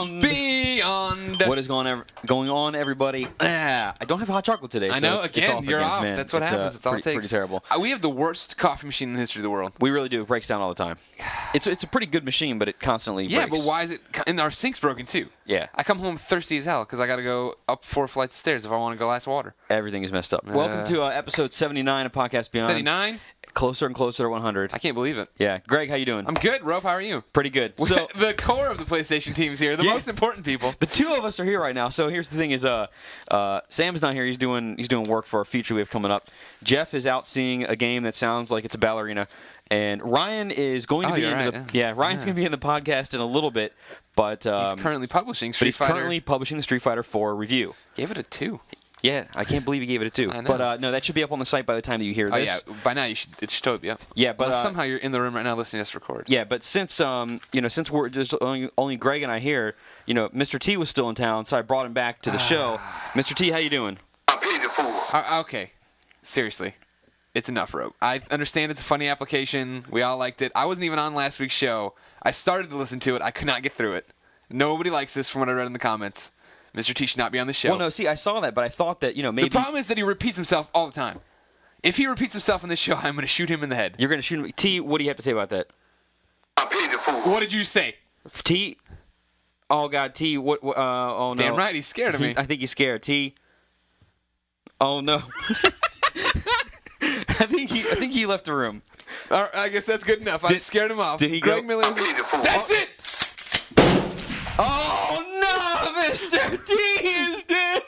Beyond. What is going on, everybody? I don't have hot chocolate today. I so know. it's off You're again, off. man. That's what happens. It's all it takes. Pretty terrible. We have the worst coffee machine in the history of the world. We really do. It breaks down all the time. It's a pretty good machine, but it constantly breaks. Yeah, but why is it? And our sink's broken too. Yeah. I come home thirsty as hell because I got to go up 4 flights of stairs if I want to go glass of water. Everything is messed up. Welcome to episode 79 of Podcast Beyond. 79? Closer and closer to 100. I can't believe it. Yeah. Greg, how you doing? I'm good, Rope. How are you? Pretty good. So the core of the PlayStation team's here. The most important people. The two of us are here right now. So here's the thing: is Sam's not here. He's doing work for a feature we have coming up. Jeff is out seeing a game that sounds like it's a ballerina, and Ryan is going to be Ryan's going to be in the podcast in a little bit, but he's currently publishing Street Fighter. Currently publishing the Street Fighter 4 review. Gave it a 2. Yeah, I can't believe he gave it a 2. I know. But no, that should be up on the site by the time that you hear this. Oh yeah, by now it should totally be up. Yeah, but unless somehow you're in the room right now listening to us record. Yeah, but since since we're just only Greg and I here, Mr. T was still in town, so I brought him back to the show. Mr. T, how you doing? Okay, seriously, it's enough, Rope. I understand it's a funny application. We all liked it. I wasn't even on last week's show. I started to listen to it. I could not get through it. Nobody likes this from what I read in the comments. Mr. T should not be on the show. Well, no, see, I saw that, but I thought that, maybe... The problem is that he repeats himself all the time. If he repeats himself in this show, I'm going to shoot him in the head. You're going to shoot him? T, what do you have to say about that? What did you say? T? Oh, God, T, what oh, no. Damn right, he's scared of me. I think he's scared. T? Oh, no. I think he left the room. All right, I guess that's good enough. I scared him off. Did he Greg go? Miller was That's it! Oh, no! Mr. T is dead!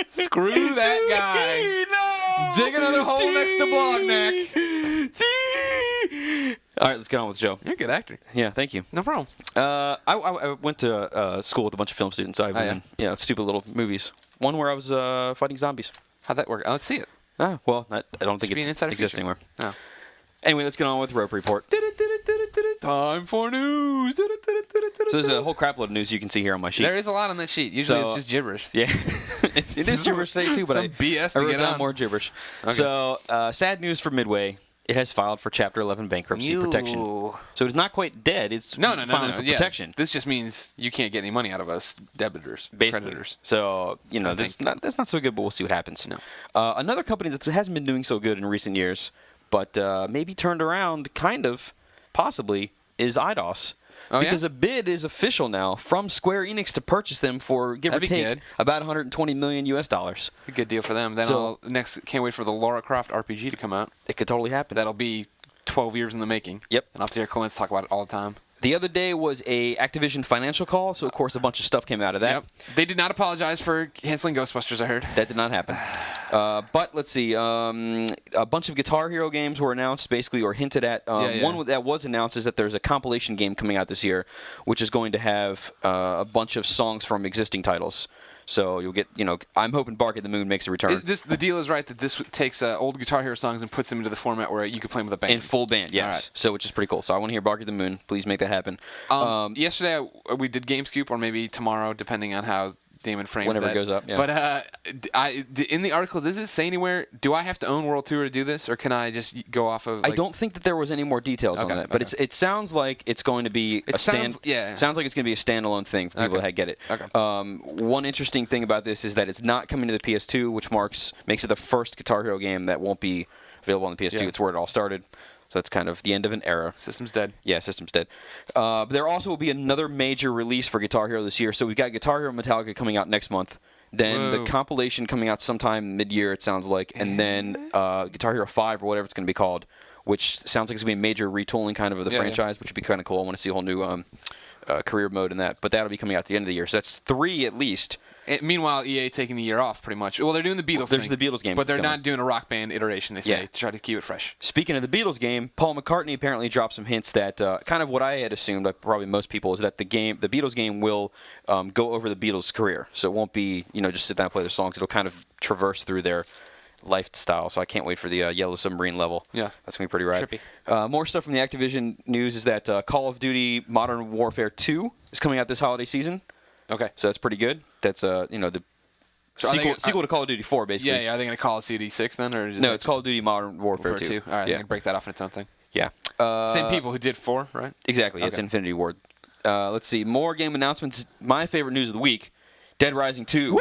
Screw that guy. T, no! Dig another hole next to Blognack. T! All right, let's get on with the show. You're a good actor. Yeah, thank you. No problem. I went to school with a bunch of film students. So I've been in stupid little movies. One where I was fighting zombies. How'd that work? Let's see it. Well, I don't think it exists anywhere. Oh. Anyway, let's get on with Rope Report. Time for news. So there's a whole crap load of news you can see here on my sheet. There is a lot on that sheet. Usually it's just gibberish. Yeah. It is gibberish today, too, but BS I to wrote get down on. more gibberish. Okay. So, sad news for Midway. It has filed for Chapter 11 bankruptcy protection. So it's not quite dead. It's filing for protection. This just means you can't get any money out of us debitors, basically. creditors. So, that's not so good, but we'll see what happens. No. Another company that hasn't been doing so good in recent years, but maybe turned around, kind of, possibly, is IDOS. Because a bid is official now from Square Enix to purchase them for, give or take, about $120 million US. A good deal for them. Then can't wait for the Lara Croft RPG to come out. It could totally happen. That'll be 12 years in the making. Yep. And I'll have to hear Clements talk about it all the time. The other day was a Activision financial call, so of course a bunch of stuff came out of that. Yep. They did not apologize for canceling Ghostbusters, I heard. That did not happen. But let's see. A bunch of Guitar Hero games were announced, basically, or hinted at. One that was announced is that there's a compilation game coming out this year, which is going to have a bunch of songs from existing titles. So you'll get, I'm hoping Bark at the Moon makes a return. The deal is right that this takes old Guitar Hero songs and puts them into the format where you could play them with a band. In full band, yes. Right. So which is pretty cool. So I want to hear Bark at the Moon. Please make that happen. Yesterday we did Game Scoop, or maybe tomorrow, depending on how Damon frames whenever that. It goes up. Yeah. But in the article, does it say anywhere, do I have to own World Tour to do this, or can I just go off of... I don't think that there was any more details on that, but it sounds like it's going to be sounds like it's going to be a standalone thing for people that get it. Okay. One interesting thing about this is that it's not coming to the PS2, which makes it the first Guitar Hero game that won't be available on the PS2. Yeah. It's where it all started. So that's kind of the end of an era. System's dead. Yeah, system's dead. But there also will be another major release for Guitar Hero this year. So we've got Guitar Hero Metallica coming out next month. Then the compilation coming out sometime mid-year, it sounds like. And then Guitar Hero 5 or whatever it's going to be called, which sounds like it's going to be a major retooling kind of the franchise, which would be kind of cool. I want to see a whole new career mode in that. But that'll be coming out at the end of the year. So that's 3 at least. Meanwhile, EA taking the year off, pretty much. Well, they're doing the Beatles thing. There's the Beatles game. But they're not doing a Rock Band iteration, they say, to try to keep it fresh. Speaking of the Beatles game, Paul McCartney apparently dropped some hints that kind of what I had assumed, probably most people, is that the Beatles game will go over the Beatles' career. So it won't be, just sit down and play their songs. It'll kind of traverse through their lifestyle. So I can't wait for the Yellow Submarine level. Yeah. That's going to be pretty rad. Trippy. More stuff from the Activision news is that Call of Duty Modern Warfare 2 is coming out this holiday season. Okay. So that's pretty good. That's, the sequel to Call of Duty 4, basically. Yeah. Are they going to call it CD6 then? Or no, it's Call of Duty Modern Warfare 2. All right, they're going to break that off in its own thing. Yeah. Same people who did 4, right? Exactly. Okay. It's Infinity Ward. Let's see. More game announcements. My favorite news of the week, Dead Rising 2. Woo!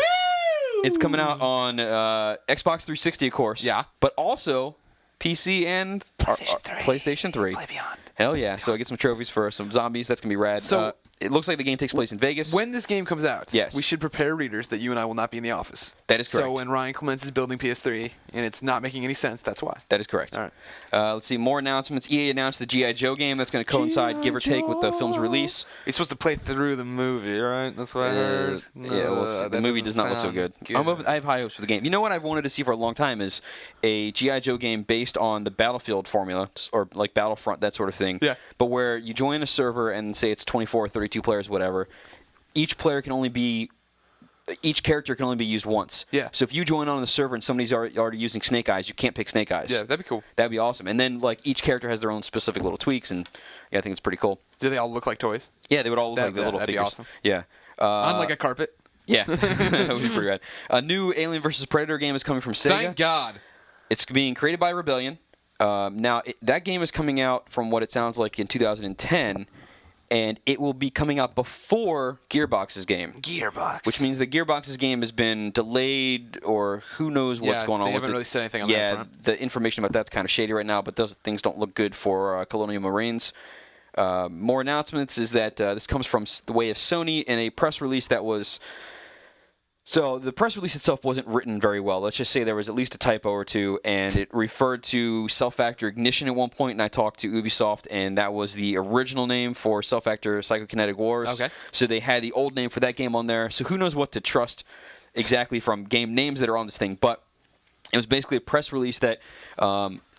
It's coming out on Xbox 360, of course. Yeah. But also PC and PlayStation 3. Play Beyond. Hell yeah. So I get some trophies for some zombies. That's going to be rad. So it looks like the game takes place in Vegas. When this game comes out, yes, we should prepare readers that you and I will not be in the office. That is correct. So when Ryan Clements is building PS3 and it's not making any sense, that's why. That is correct. All right. Let's see. More announcements. EA announced the G.I. Joe game that's going to coincide, give or take, with the film's release. You're supposed to play through the movie, right? That's what I heard. Yeah, well, the movie does not look so good. I have high hopes for the game. You know what I've wanted to see for a long time is a G.I. Joe game based on the Battlefield formula, or like Battlefront, that sort of thing. Yeah. But where you join a server and say it's 24 or 32 players, whatever, each character can only be used once. Yeah. So if you join on the server and somebody's already using Snake Eyes, you can't pick Snake Eyes. Yeah, that'd be cool. That'd be awesome. And then like each character has their own specific little tweaks, and yeah, I think it's pretty cool. Do they all look like toys? Yeah, they would all look like the little that'd figures. Be awesome. Yeah. On like a carpet. Yeah, that would be pretty rad. A new Alien vs. Predator game is coming from Sega. Thank God. It's being created by Rebellion. Now, that game is coming out, from what it sounds like, in 2010, and it will be coming out before Gearbox's game. Gearbox. Which means the Gearbox's game has been delayed, or who knows what's going on with it. They haven't really said anything on that front. Yeah, the information about that's kind of shady right now, but those things don't look good for Colonial Marines. More announcements is that this comes from the way of Sony in a press release that was... So the press release itself wasn't written very well. Let's just say there was at least a typo or two, and it referred to Self-Factor Ignition at one point, and I talked to Ubisoft, and that was the original name for Self-Factor Psychokinetic Wars. Okay. So they had the old name for that game on there. So who knows what to trust exactly from game names that are on this thing, but it was basically a press release that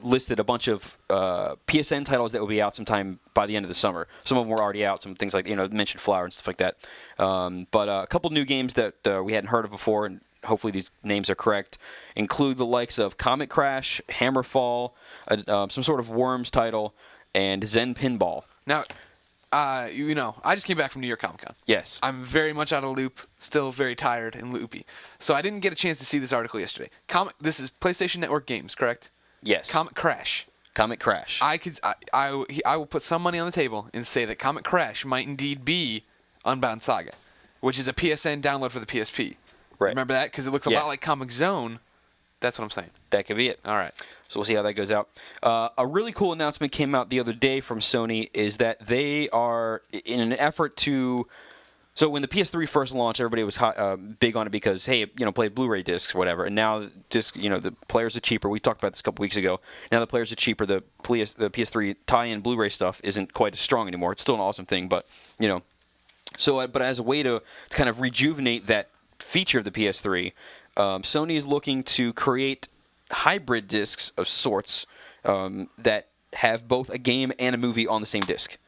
listed a bunch of PSN titles that will be out sometime by the end of the summer. Some of them were already out. Some things like, mentioned Flower and stuff like that. But a couple new games that we hadn't heard of before, and hopefully these names are correct, include the likes of Comet Crash, Hammerfall, some sort of Worms title, and Zen Pinball. Now, I just came back from New York Comic Con. Yes. I'm very much out of loop, still very tired and loopy. So I didn't get a chance to see this article yesterday. This is PlayStation Network games, correct? Yes. Comet Crash. Comet Crash. I will put some money on the table and say that Comet Crash might indeed be Unbound Saga, which is a PSN download for the PSP. Right. Remember that? Because it looks a lot like Comic Zone. That's what I'm saying. That could be it. All right. So we'll see how that goes out. A really cool announcement came out the other day from Sony is that they are, in an effort to... So when the PS3 first launched, everybody was big on it because, hey, play Blu-ray discs or whatever. And now, the players are cheaper. We talked about this a couple weeks ago. Now the players are cheaper. The PS3 tie-in Blu-ray stuff isn't quite as strong anymore. It's still an awesome thing, but, So, but as a way to kind of rejuvenate that feature of the PS3, Sony is looking to create hybrid discs of sorts that have both a game and a movie on the same disc.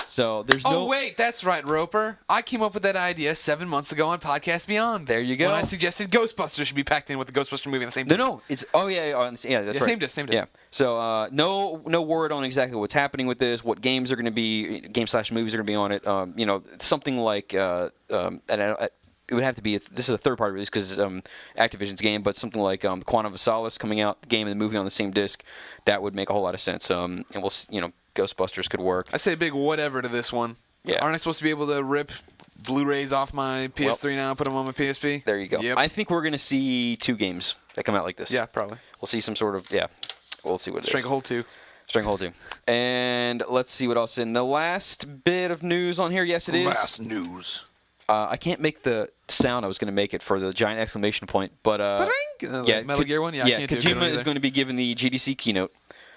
So there's no... Oh, wait, that's right, Roper. I came up with that idea 7 months ago on Podcast Beyond. There you go. When I suggested Ghostbusters should be packed in with the Ghostbuster movie on the same disc. No, it's... Oh, yeah, that's right. Same disc. Yeah. So no word on exactly what's happening with this, what games are going to be, game/movies are going to be on it. Something like... it would have to be... This is a third-party release because it's Activision's game, but something like Quantum of Solace coming out, the game and the movie on the same disc, that would make a whole lot of sense. And we'll... Ghostbusters could work. I say a big whatever to this one. Yeah. Aren't I supposed to be able to rip Blu-rays off my PS3 now and put them on my PSP? There you go. Yep. I think we're going to see 2 games that come out like this. Yeah, probably. We'll see some sort of, we'll see what it is. Stranglehold 2. Stranglehold 2. And let's see what else in the last bit of news on here. Yes, it is. Last news. I can't make the sound I was going to make it for the giant exclamation point, but Metal Gear one? Yeah, I can't do Kojima is going to be given the GDC keynote.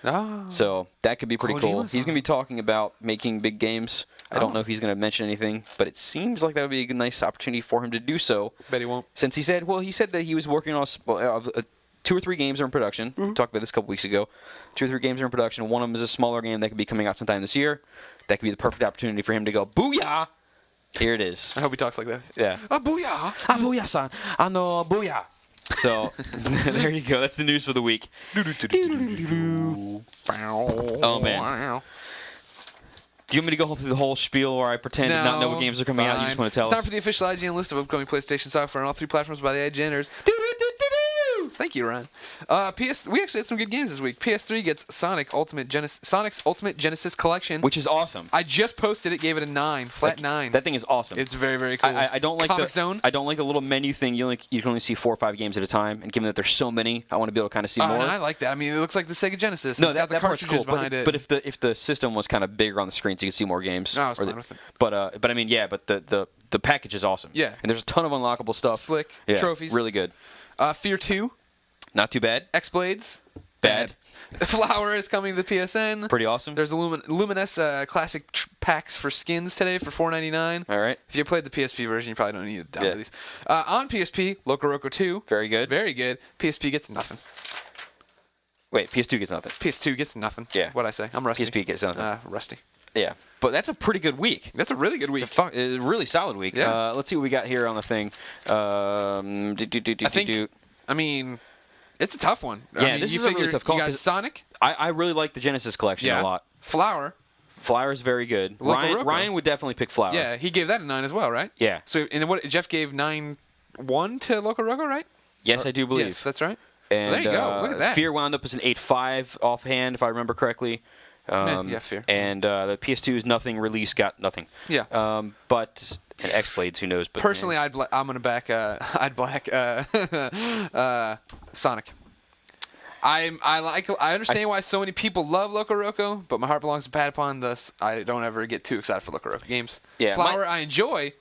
Oh. So that could be pretty cool. Kojima's He's going to be talking about making big games. I don't know if he's going to mention anything, but it seems like that would be a nice opportunity for him to do so. Bet he won't. Since he said that he was working on 2 or 3 games are in production. Mm-hmm. We talked about this a couple weeks ago. 2 or 3 games are in production. One of them is a smaller game that could be coming out sometime this year. That could be the perfect opportunity for him to go, booyah! Here it is. I hope he talks like that. Yeah. Booyah! Booyah-san! Booyah! So, there you go. That's the news for the week. Oh, man. Do you want me to go through the whole spiel where I pretend to not know what games are coming out? You just want to tell us? It's time for the official IGN list of upcoming PlayStation software on all 3 platforms by the IGNers. Thank you, Ryan. We actually had some good games this week. PS3 gets Sonic's Ultimate Genesis Collection, which is awesome. I just posted it, gave it a 9, flat 9. That thing is awesome. It's very, very cool. I don't like Comic the Zone. I don't like the little menu thing. You can only see 4 or 5 games at a time, and given that there's so many, I want to be able to kind of see more. No, I like that. I mean, it looks like the Sega Genesis. No, it's got the part's cartridges cool. behind it. But if the system was kind of bigger on the screen, so you could see more games. No, I was fine with it. But I mean, yeah. But the package is awesome. Yeah. And there's a ton of unlockable stuff. Slick. Yeah, Trophies. Really good. Fear 2. Not too bad. X-Blades. Bad. Flower is coming to the PSN. Pretty awesome. There's Luminous classic packs for skins today for $4.99. All right. If you played the PSP version, you probably don't need to download these. On PSP, Loco Roco 2. Very good. Very good. PSP gets nothing. Wait, PS2 gets nothing. PS2 gets nothing. Yeah. What'd I say? I'm rusty. PSP gets nothing. Rusty. Yeah. But that's a pretty good week. That's a really good week. It's a really solid week. Yeah. Let's see what we got here on the thing. I mean, it's a tough one. Yeah, I mean, this you is a really figure tough call, You got 'cause Sonic. I really like the Genesis collection a lot. Flower. Flower is very good. Loco Roco. Ryan would definitely pick Flower. Yeah, he gave that a 9 as well, right? Yeah. So, and what Jeff gave 9-1 to Loco Roco, right? Yes, I do believe. Yes, that's right. And so there you go. Look at that. Fear wound up as an 8.5 offhand, if I remember correctly. Yeah, Fear. And the PS2's nothing release got nothing. Yeah. But and X-Blades, who knows? But Personally, I'm gonna back. I'd black Sonic. I understand why so many people love Loco Roco, but my heart belongs to Patapon. Thus, I don't ever get too excited for Loco Roco games. Yeah, Flower I enjoy,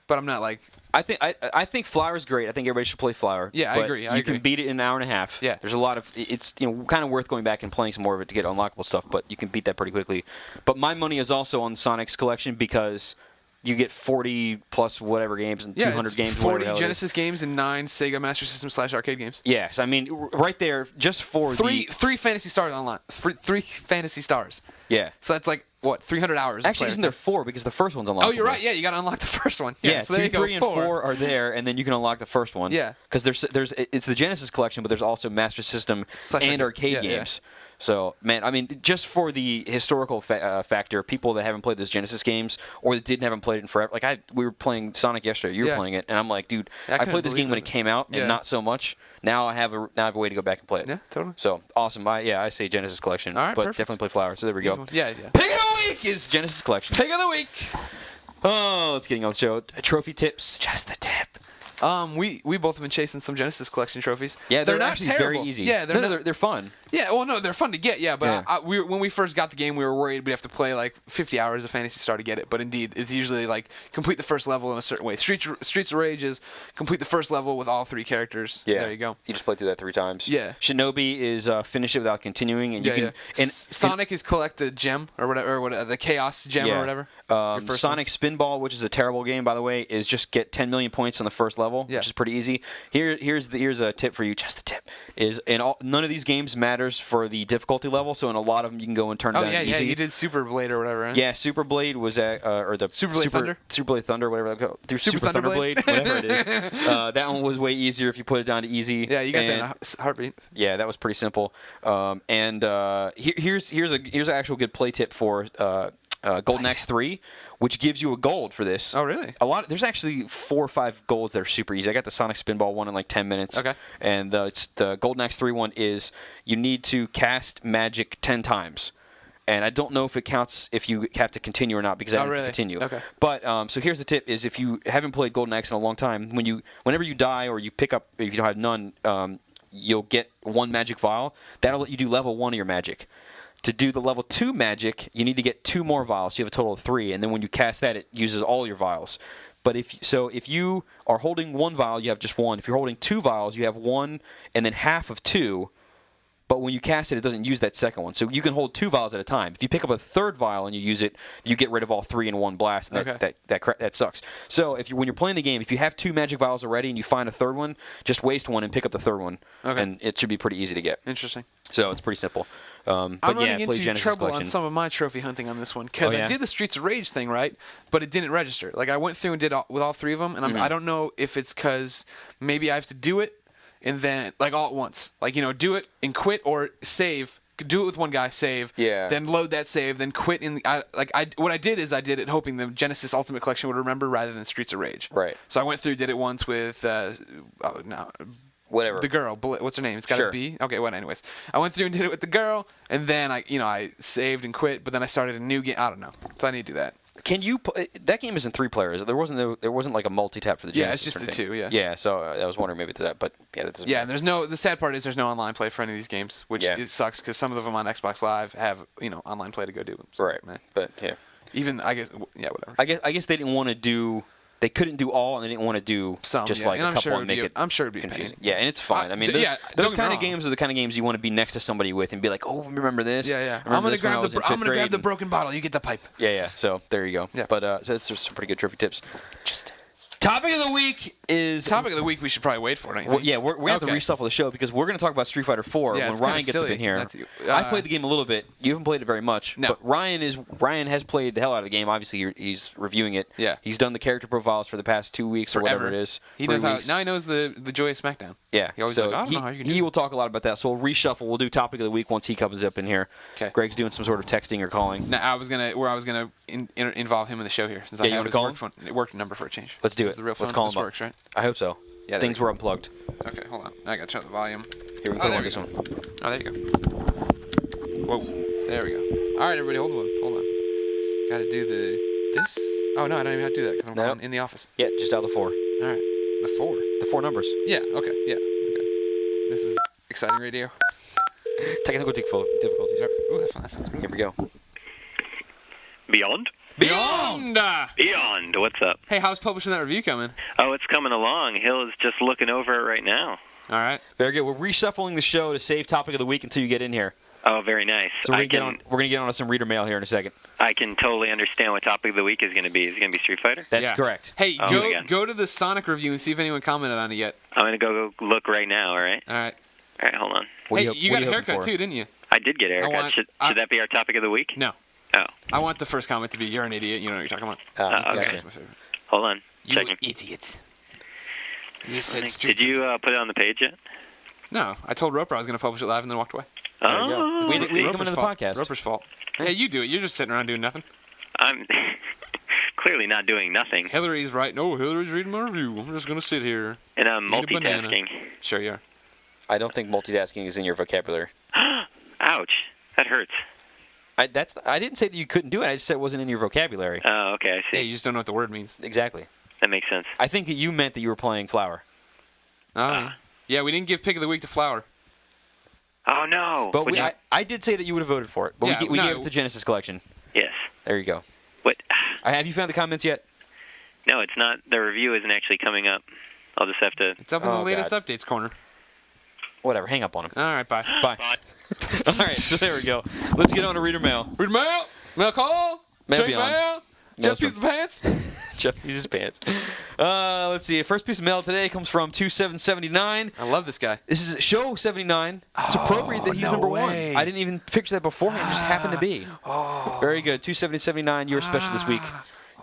but I'm not like. I think Flower's great. I think everybody should play Flower. Yeah, but I agree. You can beat it in an hour and a half. Yeah. There's a lot of it's kind of worth going back and playing some more of it to get unlockable stuff, but you can beat that pretty quickly. But my money is also on Sonic's collection because you get 40 plus whatever games and 200 games. 40 Genesis games and 9 Sega Master System / arcade games. Yes, I mean right there just for three Fantasy Stars online. Three Fantasy Stars. Yeah. So that's like what 300 hours. Actually, isn't there 4 because the first one's unlockable? Oh, you're right. Yeah, you got to unlock the first one. Yeah, so 2, 3, and 4 are there, and then you can unlock the first one. Yeah. Because it's the Genesis collection, but there's also Master System and arcade games. So, man, I mean, just for the historical factor, people that haven't played those Genesis games or that haven't played it in forever. Like we were playing Sonic yesterday. You were playing it, and I'm like, dude, I played this game when it came out, and not so much. Now I have a way to go back and play it. Yeah, totally. So awesome. I say Genesis collection, All right, but perfect. definitely play Flower. So there we go. Yeah. Pick of the week is Genesis collection. Pick of the week. Oh, let's get on the show. Trophy tips. Just the tip. We both have been chasing some Genesis collection trophies. Yeah, they're not actually terrible. very easy. Yeah, they're fun. Yeah, well, no, they're fun to get. Yeah, but when we first got the game, we were worried we'd have to play like 50 hours of Phantasy Star to get it. But indeed, it's usually like complete the first level in a certain way. Streets of Rage is complete the first level with all 3 characters. Yeah, there you go. You just play through that 3 times. Yeah. Shinobi is finish it without continuing, and you can. And Sonic is collect a gem or whatever, the Chaos Gem or whatever. Sonic Spinball, which is a terrible game by the way, is just get 10 million points on the first level, which is pretty easy. Here's a tip for you. Just the tip is none of these games matters for the difficulty level. So in a lot of them, you can go and turn it down easy. Yeah, you did Super Blade or whatever. Right? Yeah, Super Blade was or the Super Blade Thunder. Super Blade Thunder, whatever they call it. Through Super Thunder Blade, whatever it is. That one was way easier if you put it down to easy. Yeah, you got that in a heartbeat. Yeah, that was pretty simple. Here's an actual good play tip for Golden Axe 3, which gives you a gold for this. Oh, really? There's actually 4 or 5 golds that are super easy. I got the Sonic Spinball one in like 10 minutes. Okay. And the Golden Axe 3 one is you need to cast magic 10 times. And I don't know if it counts if you have to continue or not because I have to continue. Okay. But so here's the tip: is if you haven't played Golden Axe in a long time, whenever you die or you pick up, if you don't have none, you'll get 1 magic vial. That'll let you do level 1 of your magic. To do the level 2 magic, you need to get 2 more vials. So you have a total of 3, and then when you cast that, it uses all your vials. But if you are holding 1 vial, you have just 1. If you're holding 2 vials, you have 1 and then half of 2. But when you cast it, it doesn't use that second one. So you can hold 2 vials at a time. If you pick up a 3rd vial and you use it, you get rid of all 3 in one blast. And that sucks. So when you're playing the game, if you have 2 magic vials already and you find a 3rd one, just waste 1 and pick up the 3rd one. Okay. And it should be pretty easy to get. Interesting. So it's pretty simple. I'm running into Genesis trouble collection. on some of my trophy hunting on this one because I did the Streets of Rage thing, right? But it didn't register. Like I went through and did with all 3 of them, and I don't know if it's because maybe I have to do it and then like all at once, like do it and quit or save. Do it with one guy, save. Yeah. Then load that save, then quit. What I did is I did it hoping the Genesis Ultimate Collection would remember rather than Streets of Rage. Right. So I went through, did it once with Whatever. The girl. What's her name? It's got Sure. a B? Okay, well, anyways. I went through and did it with the girl, and then I saved and quit, but then I started a new game. I don't know. So I need to do that. Can you? That game isn't 3 players. There wasn't like a multi-tap for the Genesis. Yeah, it's just the 2, yeah. Yeah, so I was wondering maybe to that, but yeah, that doesn't Yeah, matter. and the sad part is there's no online play for any of these games, which it sucks because some of them on Xbox Live have, online play to go do them. So, Right, man. but yeah. Even, I guess, yeah, whatever. I guess they didn't want to do. They couldn't do all, and they didn't want to do just like and a couple and make it. I'm sure it'd be confusing. a pain. Yeah, and it's fine. I mean, don't those get me kind of wrong. games are the kind of games you want to be next to somebody with and be like, oh, remember this? Yeah. I'm gonna grab the broken bottle. You get the pipe. Yeah. So there you go. Yeah. But so that's just some pretty good trivia tips. Topic of the week is Topic of the week. We should probably wait for it. don't you Well, think? yeah, we have to reshuffle the show because we're going to talk about Street Fighter 4 Yeah, when it's Ryan kinda gets up silly. in here. That's- I played the game a little bit. You haven't played it very much. No. But Ryan has played the hell out of the game. Obviously, he's reviewing it. Yeah. He's done the character profiles for the past 2 weeks or whatever it is. He 3 knows how. weeks. Now he knows the joy of SmackDown. Yeah. He always so like, I don't know how you can do he that. will talk a lot about that. So we'll reshuffle. We'll do topic of the week once he comes up in here. 'Kay. Greg's doing some sort of texting or calling. Now I was gonna involve him in the show here since Yeah, I you have wanna his call work, him? work number for a change. Let's do This it. is the real Let's phone. call This him up. works, right? I hope so. Yeah, Things there were unplugged. Okay, hold on. I gotta turn up the volume. Here, we Oh, put him there on we this go. one. Oh, there you go. Whoa, there we go. All right, everybody, hold on. Gotta do this. Oh no, I don't even have to do that because I'm No. in the office. Yeah, just dial the 4. All right, the 4. The 4 numbers. Yeah. Okay. Yeah. Okay. This is exciting radio. Technical difficulties. Ooh, that sounds good. Here we go. Beyond? Beyond. Beyond, what's up? Hey, how's publishing that review coming? Oh, it's coming along. Hill is just looking over it right now. All right. Very good. We're reshuffling the show to save topic of the week until you get in here. Oh, very nice. So we're gonna get on to some reader mail here in a second. I can totally understand what topic of the week is going to be. Is it going to be Street Fighter? That's Yeah. correct. Hey, Oh, my God. go to the Sonic review and see if anyone commented on it yet. I'm going to go look right now, all right? All right. All right, hold on. What Hey, are you what got are a hoping haircut for? too, didn't you? I did get a haircut. want- should I- that be our topic of the week? No. Oh, I want the first comment to be, "You're an idiot." You know what you're talking about. okay. Gotcha. That's my favorite. hold on. You Checking. idiot. You said street. Did you put it on the page yet? No, I told Roper I was going to publish it live and then walked away. There you go. Oh, We didn't come Roper's into the fault. podcast. Roper's fault. Yeah, you do it. You're just sitting around doing nothing. I'm clearly not doing nothing. Hillary's right. No, Hillary's reading my review. I'm just going to sit here. And I'm Eat a banana. multitasking. Sure you are. I don't think multitasking is in your vocabulary. Ouch. That hurts. I didn't say that you couldn't do it. I just said it wasn't in your vocabulary. Oh, okay, I Yeah, see. you just don't know what the word means. Exactly. That makes sense. I think that you meant that you were playing Flower. Oh, yeah. Yeah, we didn't give pick of the week to Flower. Oh, no. But Would you- I did say that you would have voted for it. But Yeah, we no. gave it the Genesis collection. Yes. There you go. What? Have you found the comments yet? No, it's not. The review isn't actually coming up. I'll just have to. It's up in the Oh, latest God. updates corner. Whatever. Hang up on him. All right, bye. Bye. All right. So there we go. Let's get on to reader mail. Read mail. Mail call. Mail Check beyond. mail. Just piece of pants. Jeff uses his pants. Let's see. First piece of mail today comes from 2779. I love this guy. This is show 79. It's appropriate that he's no number way. 1. I didn't even picture that beforehand. It just happened to be. Very good. 2779. You're special this week.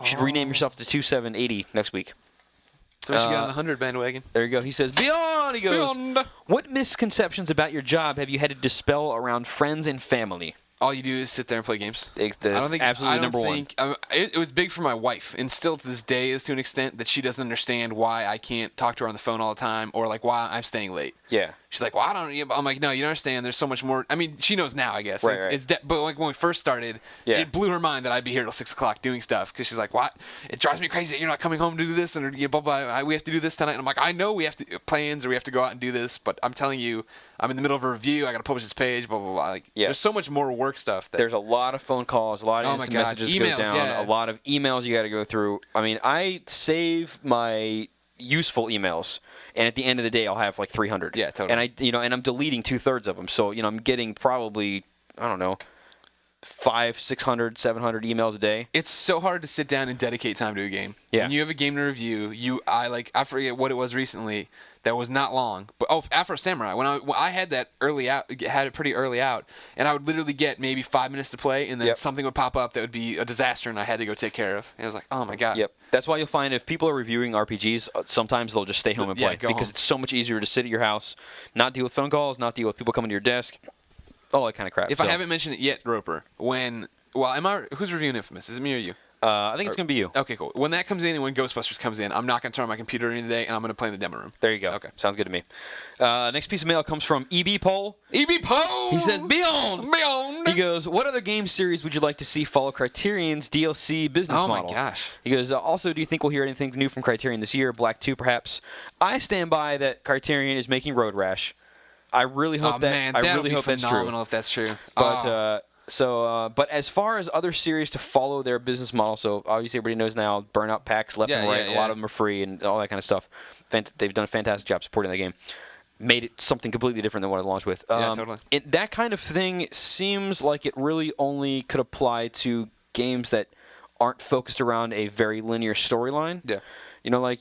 You should rename yourself to 2780 next week. So we should get on the 100 bandwagon. There you go. He says, Beyond! He goes, Beyond. What misconceptions about your job have you had to dispel around friends and family? All you do is sit there and play games. That's I don't think absolutely I don't number think, it was big for my wife, and still to this day is to an extent that she doesn't understand why I can't talk to her on the phone all the time, or like why I'm staying late. Yeah. She's like, well, I don't. I'm like, no, you don't understand. There's so much more. I mean, she knows now, I guess. Right, right. But like when we first started, Yeah. it blew her mind that I'd be here till 6 o'clock doing stuff because she's like, what? It drives me crazy that you're not coming home to do this and blah blah. We have to do this tonight. And I'm like, I know we have to plans or we have to go out and do this, but I'm telling you, I'm in the middle of a review. I got to publish this page. Blah blah blah. Like, Yeah. there's so much more work stuff. That, There's a lot of phone calls, a lot of Oh my instant God. messages Emails, go down, yeah. a lot of emails you got to go through. I mean, I save my useful emails, and at the end of the day, I'll have like 300. Yeah, totally. And I'm deleting 2/3 of them. So I'm getting probably, I don't know, 500, 600, 700 emails a day. It's so hard to sit down and dedicate time to a game. Yeah. When you have a game to review, I forget what it was recently that was not long, but Afro Samurai. When I had that early out, had it pretty early out, and I would literally get maybe 5 minutes to play, and then Yep. something would pop up that would be a disaster, and I had to go take care of. And I was like, oh my god. Yep. That's why you'll find if people are reviewing RPGs, sometimes they'll just stay home and Yeah, play go because home. it's so much easier to sit at your house, not deal with phone calls, not deal with people coming to your desk, all that kind of crap. If I haven't mentioned it yet, Roper, who's reviewing Infamous? Is it me or you? I think it's going to be you. Okay, cool. When that comes in and when Ghostbusters comes in, I'm not going to turn on my computer any day, and I'm going to play in the demo room. There you go. Okay. Sounds good to me. Next piece of mail comes from EB Poll. EB Poe! He says, Beyond! Beyond! He goes, what other game series would you like to see follow Criterion's DLC business model? Oh, my gosh. He goes, also, do you think we'll hear anything new from Criterion this year? Black 2, perhaps? I stand by that Criterion is making Road Rash. I really hope that would be phenomenal if that's true. But but as far as other series to follow their business model, so obviously everybody knows now Burnout packs left and right. A lot of them are free and all that kind of stuff. They've done a fantastic job supporting that game. Made it something completely different than what it launched with. Totally. That kind of thing seems like it really only could apply to games that aren't focused around a very linear storyline. Yeah. You know, like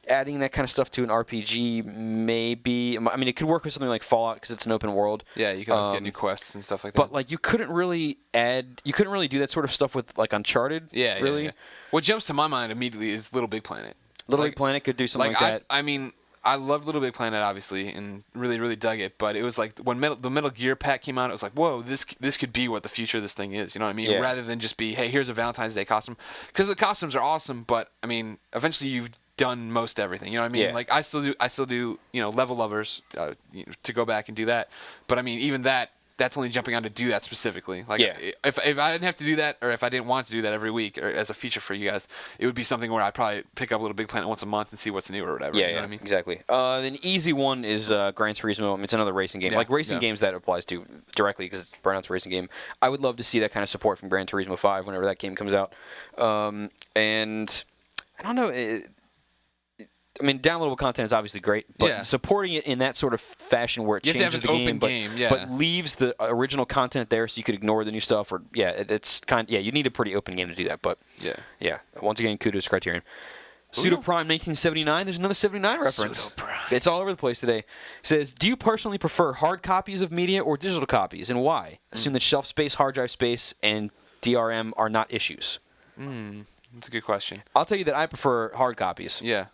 adding that kind of stuff to an RPG maybe. I mean, it could work with something like Fallout because it's an open world. Yeah, you can always get new quests and stuff like that. But like, you couldn't really do that sort of stuff with like Uncharted. Yeah, really. Yeah. What jumps to my mind immediately is Little Big Planet. Little Big Planet could do something like that. I mean, I loved Little Big Planet obviously, and really, really dug it. But it was like when the Metal Gear pack came out, it was like, whoa, this could be what the future of this thing is. You know what I mean? Yeah. Rather than just be, hey, here's a Valentine's Day costume, because the costumes are awesome. But I mean, eventually you've done most everything. You know what I mean? Yeah. Like I still do. You know, Level Lovers to go back and do that. But I mean, even that's only jumping on to do that specifically. Like, if I didn't have to do that, or if I didn't want to do that every week, or as a feature for you guys, it would be something where I'd probably pick up Little Big Planet once a month and see what's new or whatever. Yeah, you know what I mean? Exactly. An easy one is Gran Turismo. I mean, it's another racing game. Like racing games that applies to directly because Burnout's a racing game. I would love to see that kind of support from Gran Turismo 5 whenever that game comes out. And I don't know. I mean, downloadable content is obviously great, but supporting it in that sort of fashion where it changes the game, but leaves the original content there so you could ignore the new stuff, or you need a pretty open game to do that. But yeah. Once again, kudos to Criterion. Pseudo Prime 1979. There's another 79 reference. Pseudo Prime. It's all over the place today. It says, do you personally prefer hard copies of media or digital copies, and why? Assume that shelf space, hard drive space, and DRM are not issues. That's a good question. I'll tell you that I prefer hard copies. Yeah.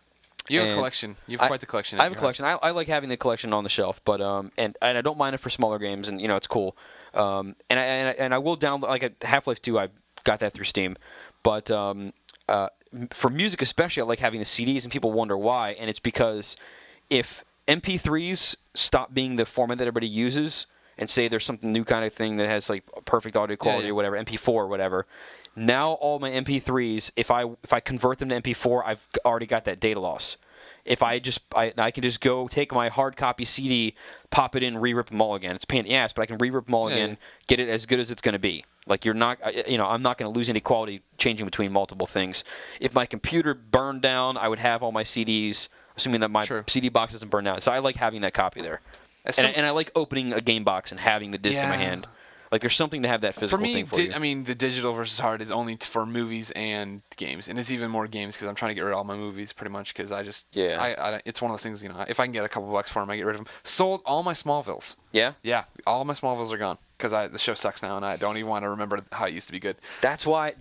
You have a collection. You have quite the collection. I have a collection. I like having the collection on the shelf, but and I don't mind it for smaller games, and it's cool. And I will download, like Half-Life 2. I got that through Steam, but for music especially, I like having the CDs, and people wonder why, and it's because if MP3s stop being the format that everybody uses, and say there's something new kind of thing that has like perfect audio quality or whatever, MP4 or whatever. Now all my MP3s, if I convert them to MP4, I've already got that data loss. If I can just go take my hard copy CD, pop it in, re-rip them all again. It's a pain in the ass, but I can re-rip them all again, get it as good as it's going to be. Like I'm not going to lose any quality changing between multiple things. If my computer burned down, I would have all my CDs, assuming that my CD box doesn't burn down. So I like having that copy there, and I like opening a game box and having the disc in my hand. Like, there's something to have that physical thing for you. I mean, the digital versus hard is only for movies and games. And it's even more games because I'm trying to get rid of all my movies pretty much because I just... I it's one of those things, if I can get a couple bucks for them, I get rid of them. Sold all my Smallvilles. Yeah? Yeah. All my Smallvilles are gone because the show sucks now and I don't even want to remember how it used to be good. That's why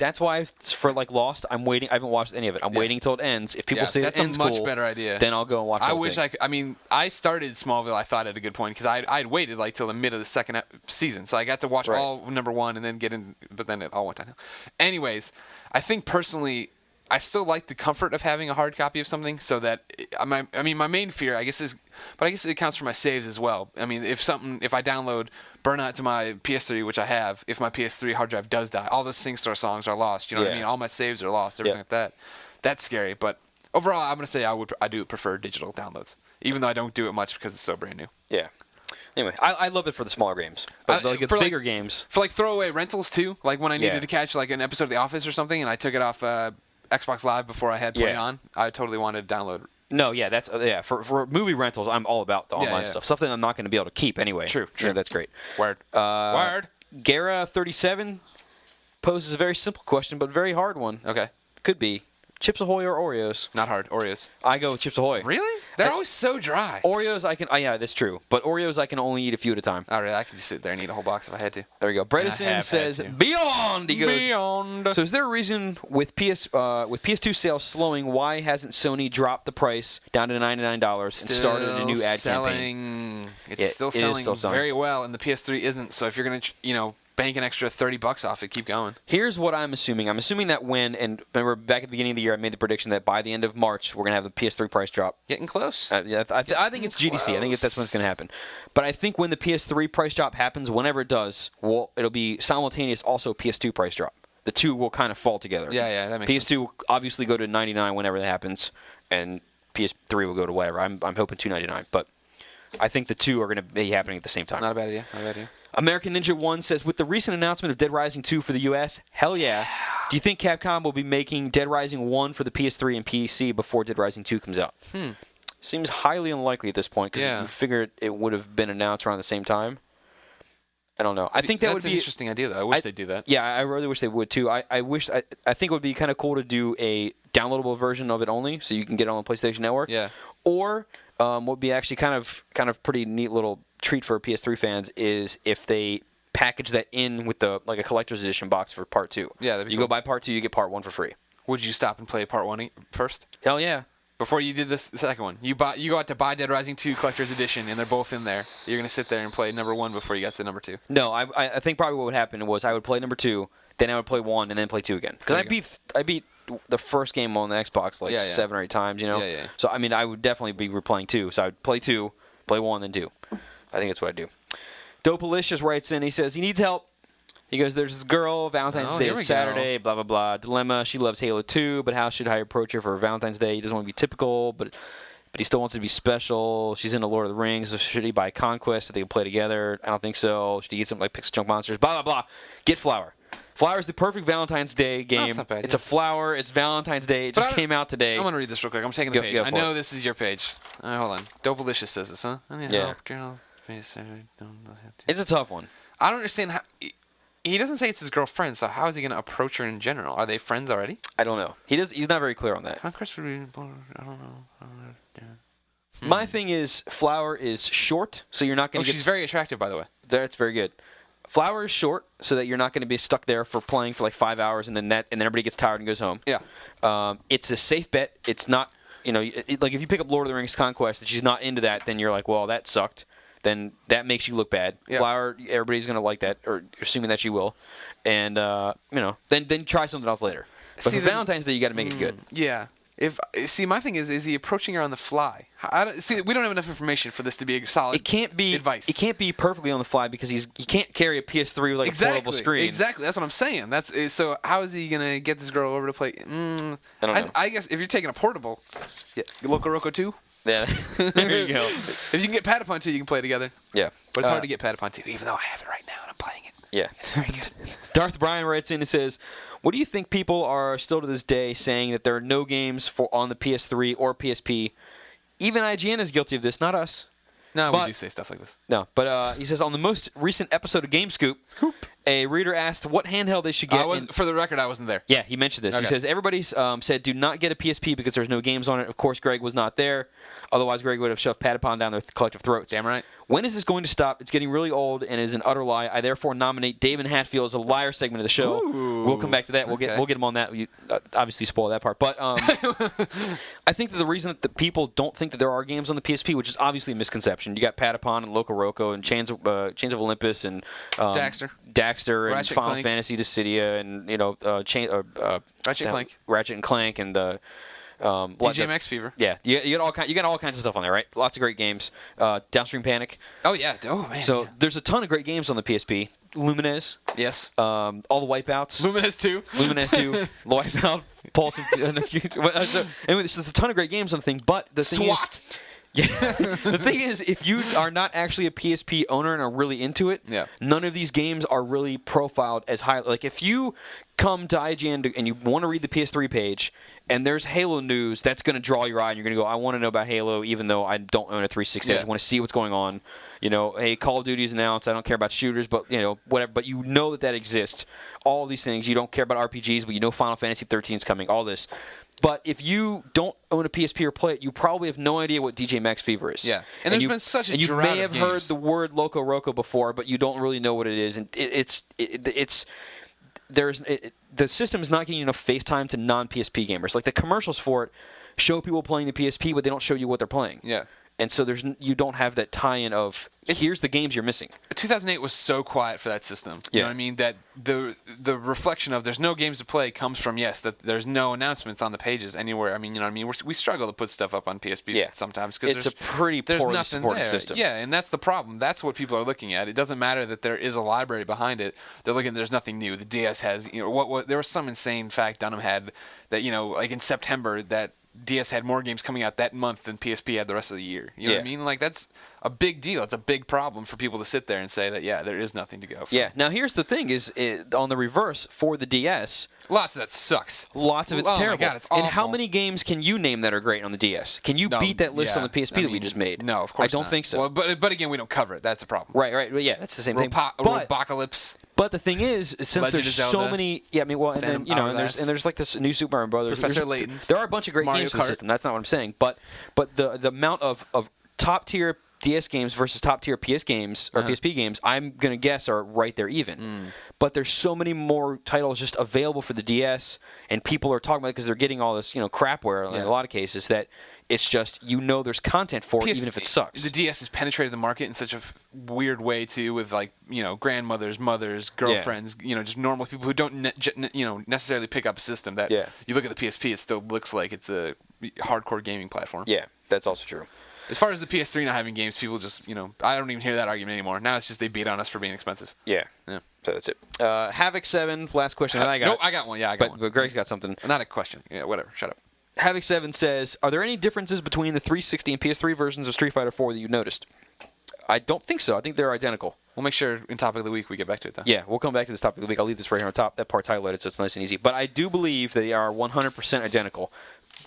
for, like, Lost, I'm waiting. I haven't watched any of it. I'm waiting until it ends. If people say it ends that's a much better idea. Then I'll go and watch it. I started Smallville, I thought, at a good point because I'd waited, like, till the mid of the second season. So I got to watch all number one and then get in, but then it all went downhill. Anyways, I think personally, I still like the comfort of having a hard copy of something so that, my main fear, I guess it counts for my saves as well. I mean, if I download Burnout to my PS3, which I have, if my PS3 hard drive does die, all those SingStar songs are lost. You know what I mean? All my saves are lost, everything like that. That's scary, but overall, I'm going to say I do prefer digital downloads, even though I don't do it much because it's so brand new. Yeah. Anyway, I love it for the smaller games, but like the bigger games. For like throwaway rentals too, like when I needed to catch like an episode of The Office or something, and I took it off Xbox Live before I had Play On, I totally wanted to download. No, that's for movie rentals, I'm all about the online stuff. Stuff that I'm not going to be able to keep anyway. True. Yeah, that's great. Word. Gara37 poses a very simple question, but very hard one. Okay. Could be Chips Ahoy or Oreos? Not hard. Oreos. I go with Chips Ahoy. Really? They're always so dry. Oreos, I can. Yeah, that's true. But Oreos, I can only eat a few at a time. All right, I could just sit there and eat a whole box if I had to. There we go. Bredesen says, "Beyond." He goes, "Beyond." So, is there a reason with PS2 sales slowing? Why hasn't Sony dropped the price down to $99 and started a new ad campaign? It's still selling very well, and the PS3 isn't. So, if you're gonna, bank an extra $30 off it. Keep going. Here's what I'm assuming. I'm assuming that and remember back at the beginning of the year, I made the prediction that by the end of March, we're going to have the PS3 price drop. Getting close. Yeah, I think it's GDC. I think that's when it's going to happen. But I think when the PS3 price drop happens, whenever it does, it'll be simultaneous also PS2 price drop. The two will kind of fall together. Yeah, that makes sense. PS2 will obviously go to $99 whenever that happens, and PS3 will go to whatever. I'm hoping $299, but I think the two are going to be happening at the same time. Not a bad idea. American Ninja 1 says, with the recent announcement of Dead Rising 2 for the U.S., hell yeah. Do you think Capcom will be making Dead Rising 1 for the PS3 and PC before Dead Rising 2 comes out? Seems highly unlikely at this point because you figured it would have been announced around the same time. I don't know. I think that would be an interesting idea, though. I wish they'd do that. Yeah, I really wish they would, too. I think it would be kind of cool to do a downloadable version of it only so you can get it on the PlayStation Network. Yeah. Or what would be actually kind of pretty neat little treat for PS3 fans is if they package that in with a collector's edition box for Part 2. Yeah, that'd be you cool. go buy Part 2, you get Part 1 for free. Would you stop and play Part 1 first? Hell yeah. Before you did the second one, you go out to buy Dead Rising 2 Collector's Edition, and they're both in there. You're gonna sit there and play number 1 before you got to number 2. No, I think probably what would happen was I would play number 2, then I would play 1, and then play 2 again. Because I beat the first game on the Xbox 7 or 8 times, Yeah. So I mean, I would definitely be replaying 2. So I would play 2, play 1, then 2. I think that's what I do. Dopalicious writes in. He says he needs help. He goes, there's this girl, Valentine's Day is Saturday, blah, blah, blah. Dilemma, she loves Halo 2, but how should I approach her for Valentine's Day? He doesn't want to be typical, but he still wants to be special. She's into Lord of the Rings, so should he buy Conquest so they can play together? I don't think so. Should he get something like Pixel Junk Monsters? Blah, blah, blah. Get Flower. Flower is the perfect Valentine's Day game. That's not bad, It's a flower. It's Valentine's Day. It just came out today. I'm going to read this real quick. I'm taking the page. I know this is your page. Hold on. Dopalicious says this, huh? Yeah. It's a tough one. I don't understand how... He doesn't say it's his girlfriend, so how is he going to approach her in general? Are they friends already? I don't know. He's not very clear on that. I don't know. My thing is, Flower is short, so you're not going to get... She's very attractive, by the way. That's very good. Flower is short, so that you're not going to be stuck there for playing for 5 hours, and then everybody gets tired and goes home. Yeah. It's a safe bet. It's not, if you pick up Lord of the Rings Conquest and she's not into that, then you're like, well, that sucked. Then that makes you look bad. Yeah. Flower, everybody's going to like that, or assuming that she will. And, then try something else later. But for Valentine's Day, you got to make it good. Yeah. My thing is he approaching her on the fly? We don't have enough information for this to be a solid advice. It can't be perfectly on the fly because he can't carry a PS3 with a portable screen. Exactly. That's what I'm saying. So how is he gonna get this girl over to play? I don't know. I guess if you're taking a portable, Loco Roco 2. Yeah. There you go. If you can get Patapon 2, you can play together. Yeah. But it's hard to get Patapon 2, even though I have it right now and I'm playing it. Yeah. Very good. Darth Bryan writes in and says, what do you think people are still to this day saying that there are no games on the PS3 or PSP? Even IGN is guilty of this, not us. No, we do say stuff like this. No, but he says on the most recent episode of Game Scoop, a reader asked what handheld they should get. For the record, I wasn't there. Yeah, he mentioned this. Okay. He says everybody said do not get a PSP because there's no games on it. Of course, Greg was not there. Otherwise, Greg would have shoved Patapon down their collective throats. Damn right. When is this going to stop? It's getting really old and is an utter lie. I therefore nominate Dave and Hatfield as a liar segment of the show. Ooh, we'll come back to that. We'll get him on that. You obviously spoil that part. But I think that the reason that the people don't think that there are games on the PSP, which is obviously a misconception. You got Patapon and Loco Roco and Chains of Olympus and Daxter and Ratchet, Final Clank. Fantasy Dissidia and Ratchet and Clank and the DJ Max Fever. Yeah, you got all kinds of stuff on there, right? Lots of great games. Downstream Panic. Oh yeah. Oh man. So there's a ton of great games on the PSP. Luminez. Yes. All the Wipeouts. Luminez 2. Luminez 2. The Wipeout. Pulse. Anyway, there's a ton of great games on the thing, but the thing SWAT. The thing is, if you are not actually a PSP owner and are really into it, none of these games are really profiled as high. Like if you come to IGN and you want to read the PS3 page and there's Halo news, that's going to draw your eye and you're going to go, I want to know about Halo even though I don't own a 360. I just want to see what's going on. Hey, Call of Duty is announced. I don't care about shooters, but whatever. But you know that exists. All these things. You don't care about RPGs, but you know Final Fantasy 13 is coming. All this. But if you don't own a PSP or play it, you probably have no idea what DJ Max Fever is. Yeah, and there's been such a drought of games. You may have heard games. the word Loco Roco before, but you don't really know what it is. And the system is not getting enough face time to non-PSP gamers. Like the commercials for it show people playing the PSP, but they don't show you what they're playing. Yeah. And so you don't have that tie-in of here's the games you're missing. 2008 was so quiet for that system. You know what I mean? That the reflection of there's no games to play comes from, yes, that there's no announcements on the pages anywhere. I mean, you know what I mean? We struggle to put stuff up on PSP sometimes because it's a pretty poorly supported system. Yeah, and that's the problem. That's what people are looking at. It doesn't matter that there is a library behind it. They're looking, there's nothing new. The DS has, you know, what there was some insane fact Dunham had that, you know, like in September that DS had more games coming out that month than PSP had the rest of the year. You know what I mean? Like, that's a big deal. It's a big problem for people to sit there and say that, there is nothing to go for. Yeah. Now, here's the thing is, on the reverse, for the DS... Lots of that sucks. Lots of it's terrible. Oh, my God, it's awful. And how many games can you name that are great on the DS? Can you beat that list on the PSP that we just made? No, of course I don't think so. Well, but again, we don't cover it. That's a problem. Right. Well, yeah, that's the same thing. Robocalypse. But the thing is, since Legend there's of so Zelda, many, and then there's like this new Super Mario Brothers, Professor Layton's, there are a bunch of great Mario games for the Kart. system. That's not what I'm saying. But the amount of top tier DS games versus top tier PS games or PSP games, I'm gonna guess are right there even. But there's so many more titles just available for the DS, and people are talking about it because they're getting all this crapware in a lot of cases that. It's just, there's content for it, even if it sucks. The DS has penetrated the market in such a weird way, too, with, like, grandmothers, mothers, girlfriends, just normal people who don't, necessarily pick up a system that you look at the PSP, it still looks like it's a hardcore gaming platform. Yeah, that's also true. As far as the PS3 not having games, people just, I don't even hear that argument anymore. Now it's just they beat on us for being expensive. Yeah. So that's it. Havoc 7, last question that I got. No, I got one. Yeah, I got one. But Greg's got something. Not a question. Yeah, whatever. Shut up. Havoc 7 says, are there any differences between the 360 and PS3 versions of Street Fighter 4 that you noticed? I don't think so. I think they're identical. We'll make sure in Topic of the Week we get back to it, though. Yeah, we'll come back to this Topic of the Week. I'll leave this right here on top. That part's highlighted, so it's nice and easy. But I do believe they are 100% identical.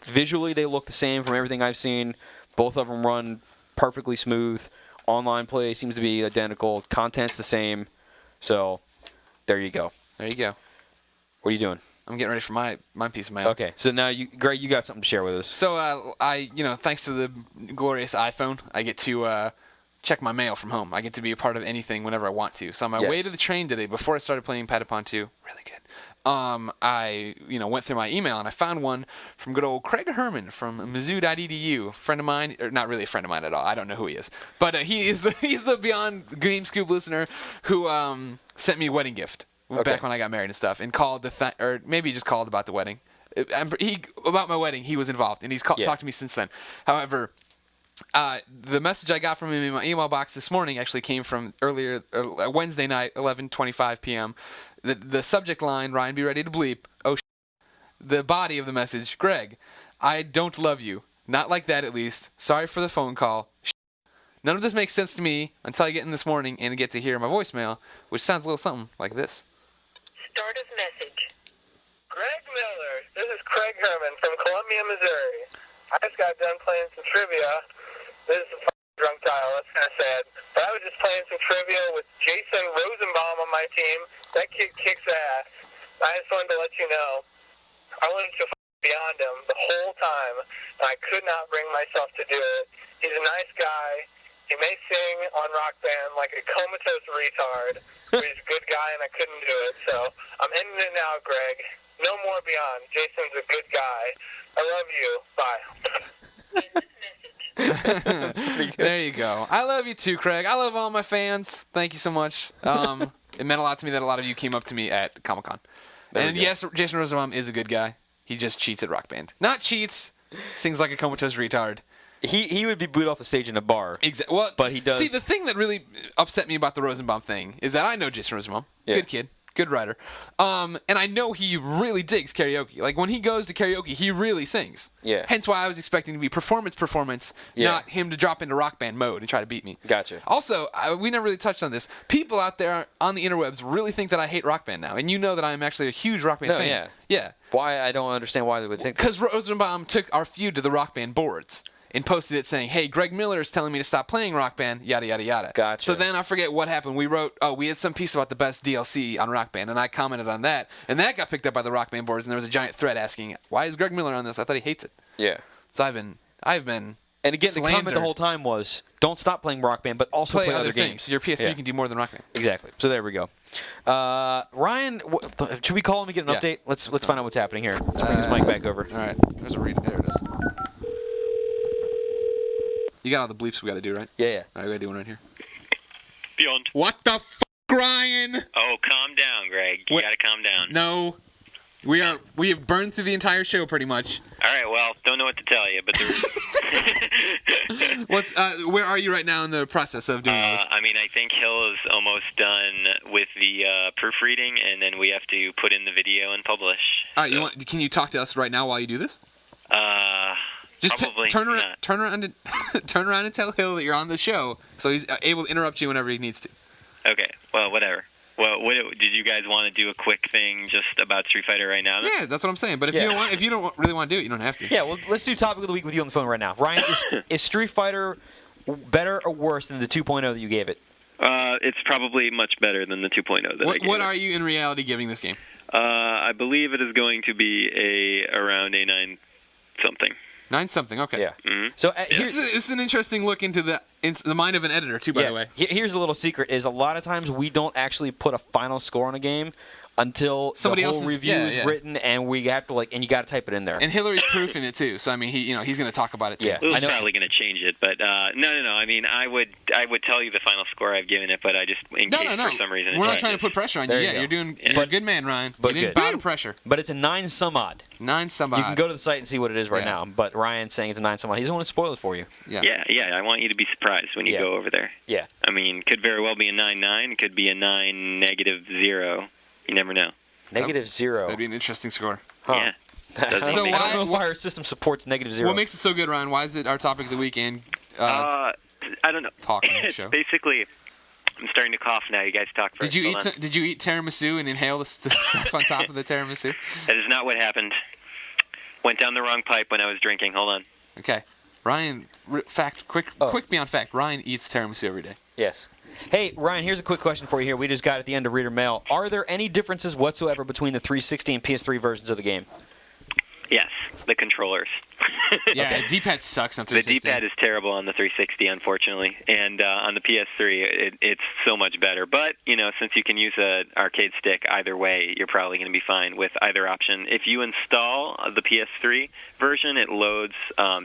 Visually, they look the same from everything I've seen. Both of them run perfectly smooth. Online play seems to be identical. Content's the same. So, there you go. There you go. What are you doing? I'm getting ready for my piece of mail. Okay, so now, Greg, you got something to share with us. So, thanks to the glorious iPhone, I get to check my mail from home. I get to be a part of anything whenever I want to. So on my way to the train today, before I started playing Patapon 2, really good. I went through my email and I found one from good old Craig Herman from Mizzou.edu, a friend of mine, or not really a friend of mine at all. I don't know who he is, but he's the Beyond Game Scoop listener who sent me a wedding gift back when I got married and stuff, and called or maybe he just called about the wedding. About my wedding, he was involved, and he's talked to me since then. However, the message I got from him in my email box this morning actually came from earlier Wednesday night, 11:25 p.m. The subject line, Ryan, be ready to bleep. Oh, the body of the message, Greg, I don't love you. Not like that, at least. Sorry for the phone call. None of this makes sense to me until I get in this morning and get to hear my voicemail, which sounds a little something like this. Start of message. Greg Miller, this is Craig Herman from Columbia, Missouri. I just got done playing some trivia. This is a drunk dial, that's kind of sad. But I was just playing some trivia with Jason Rosenbaum on my team. That kid kicks ass. I just wanted to let you know, I wanted to beyond him the whole time, and I could not bring myself to do it. He's a nice guy. He may sing on Rock Band like a comatose retard, but he's a good guy, and I couldn't do it. So I'm ending it now, Greg. No more Beyond. Jason's a good guy. I love you. Bye. There you go. I love you too, Craig. I love all my fans. Thank you so much. It meant a lot to me that a lot of you came up to me at Comic-Con. And yes, Jason Rosenbaum is a good guy. He just cheats at Rock Band. Not cheats. Sings like a comatose retard. He would be booed off the stage in a bar. Exactly. Well, but he does. See, the thing that really upset me about the Rosenbaum thing is that I know Jason Rosenbaum. Yeah. Good kid. Good writer. And I know he really digs karaoke. Like, when he goes to karaoke, he really sings. Yeah. Hence why I was expecting to be performance, not him to drop into Rock Band mode and try to beat me. Gotcha. Also, we never really touched on this. People out there on the interwebs really think that I hate Rock Band now. And you know that I'm actually a huge Rock Band fan. Yeah. Yeah. Why? I don't understand why they would think this. Because Rosenbaum took our feud to the Rock Band boards and posted it saying, hey, Greg Miller is telling me to stop playing Rock Band, yada, yada, yada. Gotcha. So then I forget what happened. We had some piece about the best DLC on Rock Band, and I commented on that, and that got picked up by the Rock Band boards, and there was a giant thread asking, why is Greg Miller on this? I thought he hates it. Yeah. So I've been And again, slandered. the comment the whole time was, don't stop playing Rock Band, but also play other games. Things. Your PS3 can do more than Rock Band. Exactly. So there we go. Ryan, should we call him and get an update? Let's find out what's happening here. Let's bring this mic back over. All right. There's a read. There it is. You got all the bleeps we got to do, right? Yeah. All right, we got to do one right here. Beyond. What the fuck, Ryan? Oh, calm down, Greg. You What? gotta calm down. No. We have burned through the entire show pretty much. All right, well, don't know what to tell you, but What's where are you right now in the process of doing all this? I mean, I think Hill is almost done with the proofreading, and then we have to put in the video and publish. All right, can you talk to us right now while you do this? Just Probably turn around, not. turn around, turn around, and tell Hill that you're on the show, so he's able to interrupt you whenever he needs to. Okay, well, whatever. Well, did you guys want to do a quick thing just about Street Fighter right now? Yeah, that's what I'm saying. But if you don't really want to do it, you don't have to. Yeah, well, let's do topic of the week with you on the phone right now. Ryan, is Street Fighter better or worse than the 2.0 that you gave it? It's probably much better than the 2.0 that I gave What it. are you in reality giving this game? I believe it is going to be around a 9-something. 9-something. Okay. Yeah. Mm-hmm. So This is an interesting look into the mind of an editor too. By the way, Here's a little secret: is a lot of times we don't actually put a final score on a game until Somebody the whole else's- review yeah, is yeah. written, and we have to and you got to type it in there. and Hillary's proofing it too. So I mean, he's going to talk about it too. Yeah. Will's I know- probably going to change it, but no. I mean, I would tell you the final score I've given it, but I just in case No. for some reason. We're it not trying to changes. put pressure on you. There you Yeah, go. you're a good man, Ryan. But you didn't good. bow to pressure. But it's a 9 some odd. 9-some-odd. You can go to the site and see what it is right Yeah. now. But Ryan's saying it's a 9 some odd. He doesn't want to spoil it for you. Yeah. Yeah. I want you to be surprised when you Yeah. go over there. Yeah. I mean, could very well be a 9-9. It could be a 9-0. You never know. -0. That'd be an interesting score. Huh. Yeah. So I why- don't know why our system supports -0. What makes it so good, Ryan? Why is it our topic of the weekend? I don't know. Talk on the It's show. basically, I'm starting to cough now. You guys talk first. Did you Hold on. Did you eat tiramisu and inhale the stuff on top of the tiramisu? That is not what happened. Went down the wrong pipe when I was drinking. Hold on. Okay, Ryan. Quick beyond fact. Ryan eats tiramisu every day. Yes. Hey, Ryan, here's a quick question for you here. We just got at the end of Reader Mail. Are there any differences whatsoever between the 360 and PS3 versions of the game? Yes, the controllers. Yeah, D-pad sucks on The 360. D-pad is terrible on the 360, unfortunately, and on the PS3, it's so much better. But since you can use an arcade stick either way, you're probably going to be fine with either option. If you install the PS3 version, it loads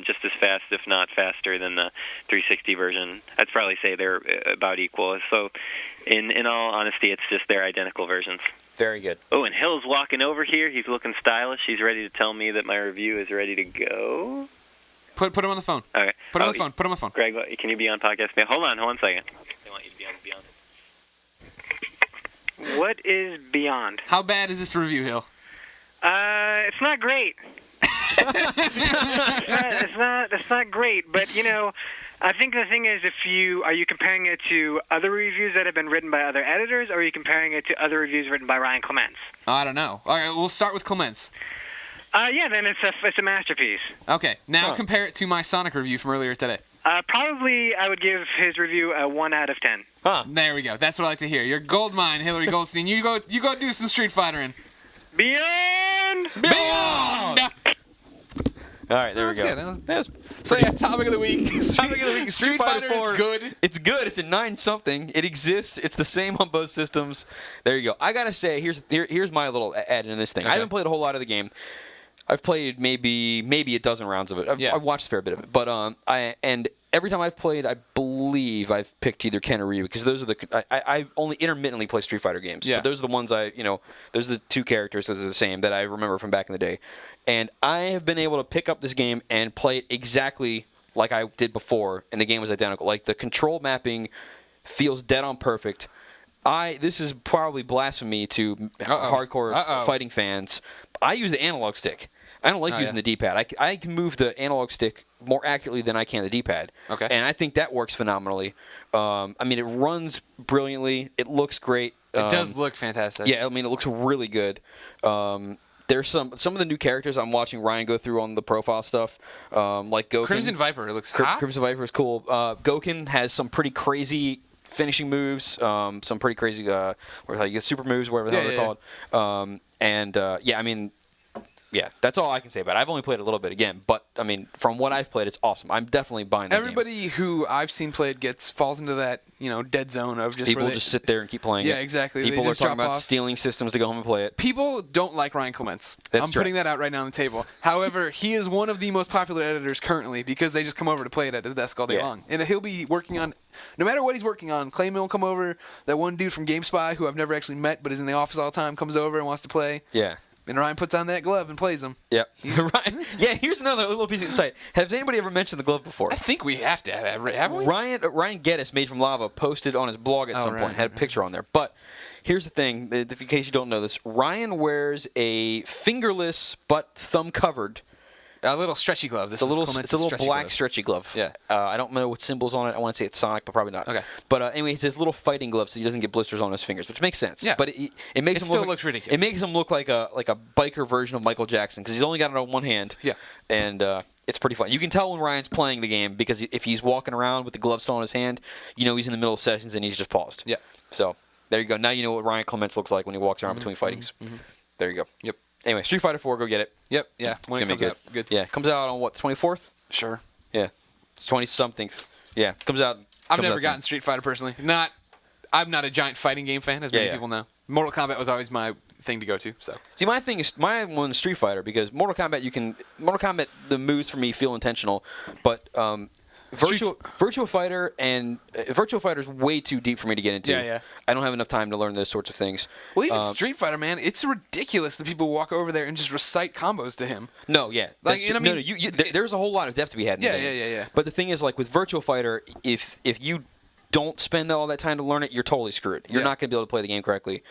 just as fast, if not faster, than the 360 version. I'd probably say they're about equal. So, in all honesty, it's just they're identical versions. Very good. Oh, and Hill's walking over here. He's looking stylish. He's ready to tell me that my review is ready to go. Put him on the phone. Okay. Put him on the phone. Put him on the phone. Greg, can you be on podcast? Yeah, hold on a second. They want you to be on. What is Beyond? How bad is this review, Hill? It's not great. It's not great, but I think the thing is, are you comparing it to other reviews that have been written by other editors, or are you comparing it to other reviews written by Ryan Clements? I don't know. All right, we'll start with Clements. Yeah, then it's a masterpiece. Okay, now compare it to my Sonic review from earlier today. Probably, I would give his review a 1 out of 10. Huh. There we go. That's what I like to hear. Your gold mine, Hillary Goldstein. You go do some Street Fighting. Beyond. Beyond. All right, there we go. Good. So yeah, topic of the week. Topic of the week: Street Fighter 4 is good. It's good. It's a 9-something. It exists. It's the same on both systems. There you go. I gotta say, here's my little add in this thing. Okay. I haven't played a whole lot of the game. I've played maybe a dozen rounds of it. I've watched a fair bit of it. But and every time I've played, I believe I've picked either Ken or Ryu because those are I only intermittently play Street Fighter games. Yeah. But those are the ones those are the two characters that are the same that I remember from back in the day. And I have been able to pick up this game and play it exactly like I did before, and the game was identical. Like the control mapping feels dead on perfect. This is probably blasphemy to hardcore fighting fans. I use the analog stick. I don't like using the D-pad. I can move the analog stick more accurately than I can the D-pad. Okay. And I think that works phenomenally. I mean, it runs brilliantly. It looks great. It does look fantastic. Yeah, I mean, it looks really good. There's some of the new characters I'm watching Ryan go through on the profile stuff, like Goken. Crimson Viper. It looks hot. Crimson Viper is cool. Goken has some pretty crazy finishing moves, some pretty crazy super moves, whatever the hell they're called. yeah, that's all I can say about it. I've only played a little bit again, but I mean, from what I've played, it's awesome. I'm definitely buying the game. Everybody who I've seen play it falls into that dead zone of just People just sit there and keep playing it. Yeah, exactly. They People are just talking drop about off. stealing systems to go home and play it. People don't like Ryan Clements. I'm putting that out right now on the table. However, he is one of the most popular editors currently because they just come over to play it at his desk all day long. And he'll be working on, no matter what he's working on, Clayman will come over. That one dude from GameSpy who I've never actually met but is in the office all the time comes over and wants to play. Yeah. And Ryan puts on that glove and plays him. Yep. Ryan, yeah, here's another little piece of insight. Has anybody ever mentioned the glove before? I think we have to have it, haven't we? Ryan Geddes, made from Lava, posted on his blog at some point, had a picture on there. But here's the thing, in case you don't know this, Ryan wears a fingerless but thumb-covered. A little stretchy glove. It's a little black glove. stretchy glove. Yeah. I don't know what symbol's on it. I want to say it's Sonic, but probably not. Okay. But anyway, it's his little fighting glove, so he doesn't get blisters on his fingers, which makes sense. Yeah. But it makes him looks ridiculous. It makes him look like a biker version of Michael Jackson because he's only got it on one hand. Yeah. And it's pretty fun. You can tell when Ryan's playing the game because if he's walking around with the glove still in his hand, he's in the middle of sessions and he's just paused. Yeah. So there you go. Now you know what Ryan Clements looks like when he walks around between fightings. There you go. Yep. Anyway, Street Fighter 4, go get it. Yep. Yeah. It's When gonna be good. Good. Yeah, it comes out on what, the 24th? Sure. Yeah, it's 20-something. Yeah, comes out. I've never gotten Street Fighter personally. I'm not a giant fighting game fan, as many people know. Mortal Kombat was always my thing to go to. So see, my thing is my one is Street Fighter because Mortal Kombat the moves for me feel intentional, but Virtua Fighter and Virtua Fighter is way too deep for me to get into. Yeah. I don't have enough time to learn those sorts of things. Well, even Street Fighter, man, it's ridiculous that people walk over there and just recite combos to him. No, yeah. There's a whole lot of depth to be had in the game. Yeah. But the thing is, like with Virtua Fighter, if you don't spend all that time to learn it, you're totally screwed. You're not going to be able to play the game correctly.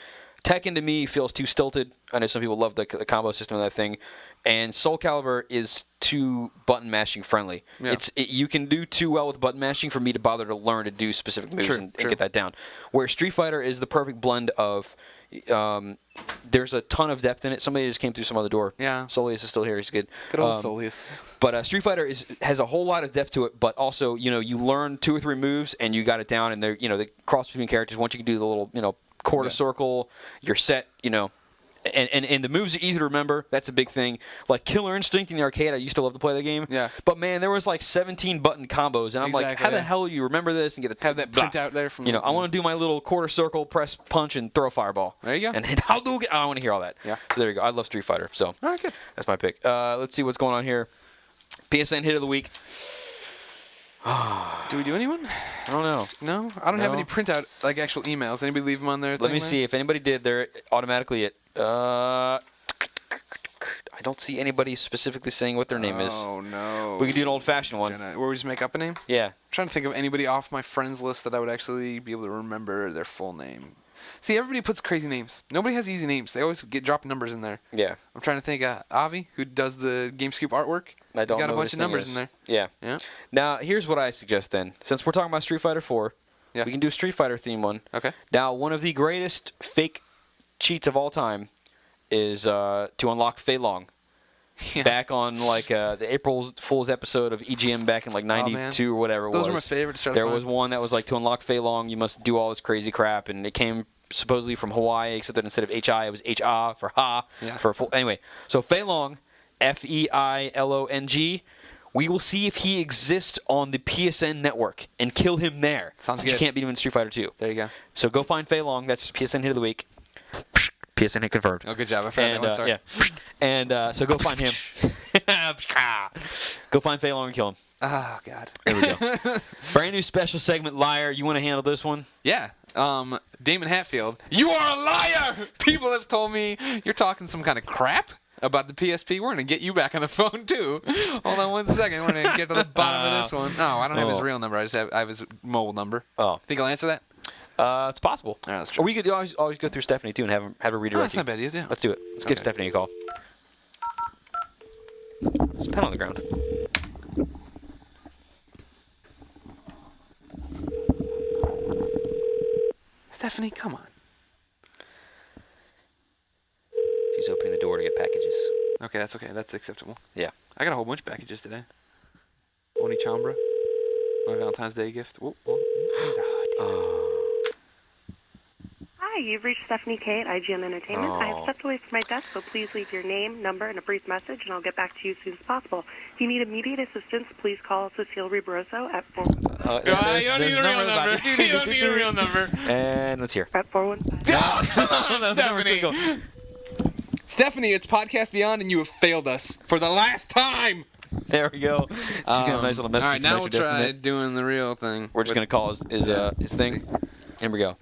Tekken to me feels too stilted. I know some people love the combo system of that thing. And Soul Calibur is too button mashing friendly. Yeah. You can do too well with button mashing for me to bother to learn to do specific moves and get that down. Where Street Fighter is the perfect blend of there's a ton of depth in it. Somebody just came through some other door. Yeah. Solius is still here. He's good. Good old Solius. But Street Fighter has a whole lot of depth to it, but also, you learn 2 or 3 moves and you got it down, and they're, the cross between characters. Once you can do the little, quarter circle, you're set, and the moves are easy to remember. That's a big thing. Like Killer Instinct in the arcade, I used to love to play the game. Yeah. But man, there was like 17 button combos, and I'm like, how the hell do you remember this and get the have that print out there from I want to do my little quarter circle, press punch, and throw a fireball. There you go. And how do I want to hear all that? Yeah. So there you go. I love Street Fighter. So all right, good. That's my pick. Let's see what's going on here. PSN hit of the week. Do we do anyone? I don't know. No, I don't have any printout like actual emails. Anybody leave them on there? Let me see if anybody did. They're automatically it. I don't see anybody specifically saying what their name is. Oh no. We can do an old-fashioned one. Where we just make up a name? Yeah. I'm trying to think of anybody off my friends list that I would actually be able to remember their full name. See, everybody puts crazy names. Nobody has easy names. They always drop numbers in there. Yeah. I'm trying to think. Avi, who does the GameScoop artwork, I don't got know a bunch of numbers in there. Yeah. Yeah. Now, here's what I suggest then. Since we're talking about Street Fighter 4, Yeah. we can do a Street Fighter theme one. Okay. Now, one of the greatest fake cheats of all time is to unlock Fei Long. Yeah. Back on the April Fool's episode of EGM back in like 92 or whatever it was. Those were my favorites. There was one that was like to unlock Fei Long, you must do all this crazy crap, and it came supposedly from Hawaii, except that instead of H-I, it was H-A for ha. Yeah. Anyway, so Fei Long, Feilong, we will see if he exists on the PSN network and kill him there. Sounds good. You can't beat him in Street Fighter 2. There you go. So go find Fei Long. That's PSN hit of the week. PSN hit confirmed. Oh, good job. I forgot that one. Sorry. Yeah. And so go find him. Go find Fei Long and kill him. Oh, God. There we go. Brand new special segment, Liar. You want to handle this one? Yeah. Damon Hatfield. You are a liar! People have told me you're talking some kind of crap about the PSP. We're going to get you back on the phone, too. Hold on one second. We're going to get to the bottom of this one. No, I don't have his real number. I have his mobile number. Oh. Think I'll answer that? It's possible. All right, let's try. Or we could always go through Stephanie, too, and have her redirect That's not a bad idea, yeah. Let's do it. Let's give Stephanie a call. There's a pen on the ground. Stephanie, come on. She's opening the door to get packages. Okay, that's okay. That's acceptable. Yeah. I got a whole bunch of packages today. Oni Chambra. My Valentine's Day gift. Whoop, whoop. Hi, Hi, you've reached Stephanie K at IGN Entertainment. I have stepped away from my desk, so please leave your name, number, and a brief message, and I'll get back to you as soon as possible. If you need immediate assistance, please call Cecile Rebroso at 4... you don't need a real number. You don't need a real number. And let's hear. At 415. Stephanie. Stephanie, it's Podcast Beyond, and you have failed us for the last time. There we go. She's got a nice little message. All right, now we'll try doing the real thing. We're just going to call his thing. Here we go.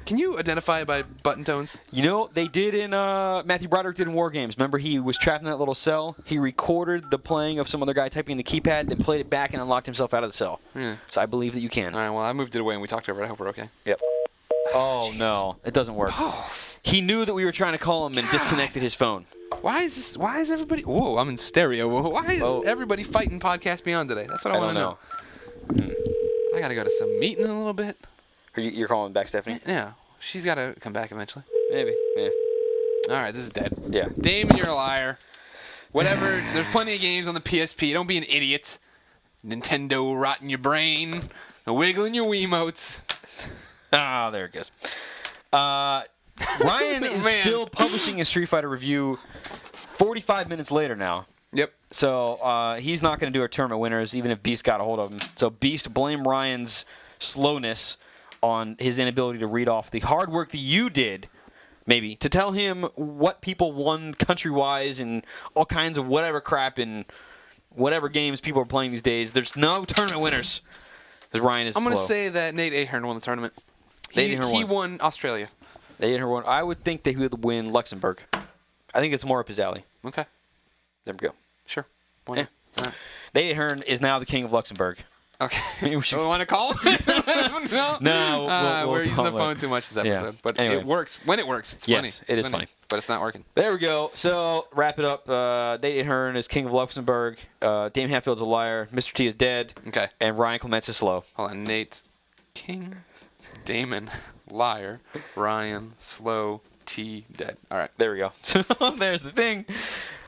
Can you identify by button tones? You know, they did in, Matthew Broderick did in War Games. Remember, he was trapped in that little cell? He recorded the playing of some other guy typing in the keypad, then played it back and unlocked himself out of the cell. Yeah. So I believe that you can. All right, well, I moved it away and we talked over it. I hope we're okay. Yep. Oh, no. It doesn't work. Pulse. He knew that we were trying to call him and disconnected his phone. Why is everybody... Whoa, I'm in stereo. Why is everybody fighting Podcast Beyond today? That's what I want to know. I got to go to some meeting in a little bit. You're calling back, Stephanie? Yeah. She's got to come back eventually. Maybe, yeah. All right, this is dead. Yeah. Damon, you're a liar. Whatever. There's plenty of games on the PSP. Don't be an idiot. Nintendo rotting your brain. Wiggling your Wiimotes. Ah, there it goes. Ryan is still publishing a Street Fighter review 45 minutes later now. Yep. So he's not going to do our tournament winners, even if Beast got a hold of him. So Beast, blame Ryan's slowness on his inability to read off the hard work that you did, maybe, to tell him what people won country-wise and all kinds of whatever crap in whatever games people are playing these days. There's no tournament winners. Because Ryan is I'm going to slow. say that Nate Ahern won the tournament. He won Australia. I would think that he would win Luxembourg. I think it's more up his alley. Okay. There we go. Sure. Yeah. All right. Nate Ahern is now the king of Luxembourg. Okay. We want to call him? No. We'll we're using the call phone it. too much this episode. Yeah. But Anyway. it works. When it works, it's funny. Yes, it is funny. But it's not working. There we go. So, wrap it up. Nate Ahern is king of Luxembourg. Dame Hatfield's a liar. Mr. T is dead. Okay. And Ryan Clements is slow. Hold on. Nate, King, Damon, liar, Ryan, slow, T, dead. All right. There we go. So, there's the thing.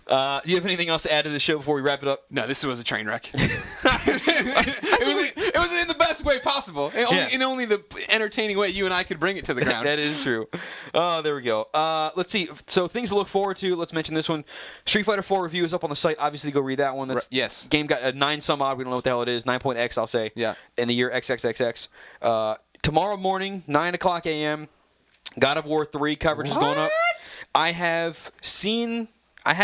Do you have anything else to add to the show before we wrap it up? No, this was a train wreck. it was in the best way possible. In only the entertaining way you and I could bring it to the ground. That is true. Oh, there we go. Let's see. So things to look forward to. Let's mention this one. Street Fighter 4 review is up on the site. Obviously, go read that one. That's, yes. Game got a 9 some odd. We don't know what the hell it is. 9.x, I'll say. Yeah. In the year XXXX. Tomorrow morning, 9 o'clock a.m., God of War 3 coverage is going up. I have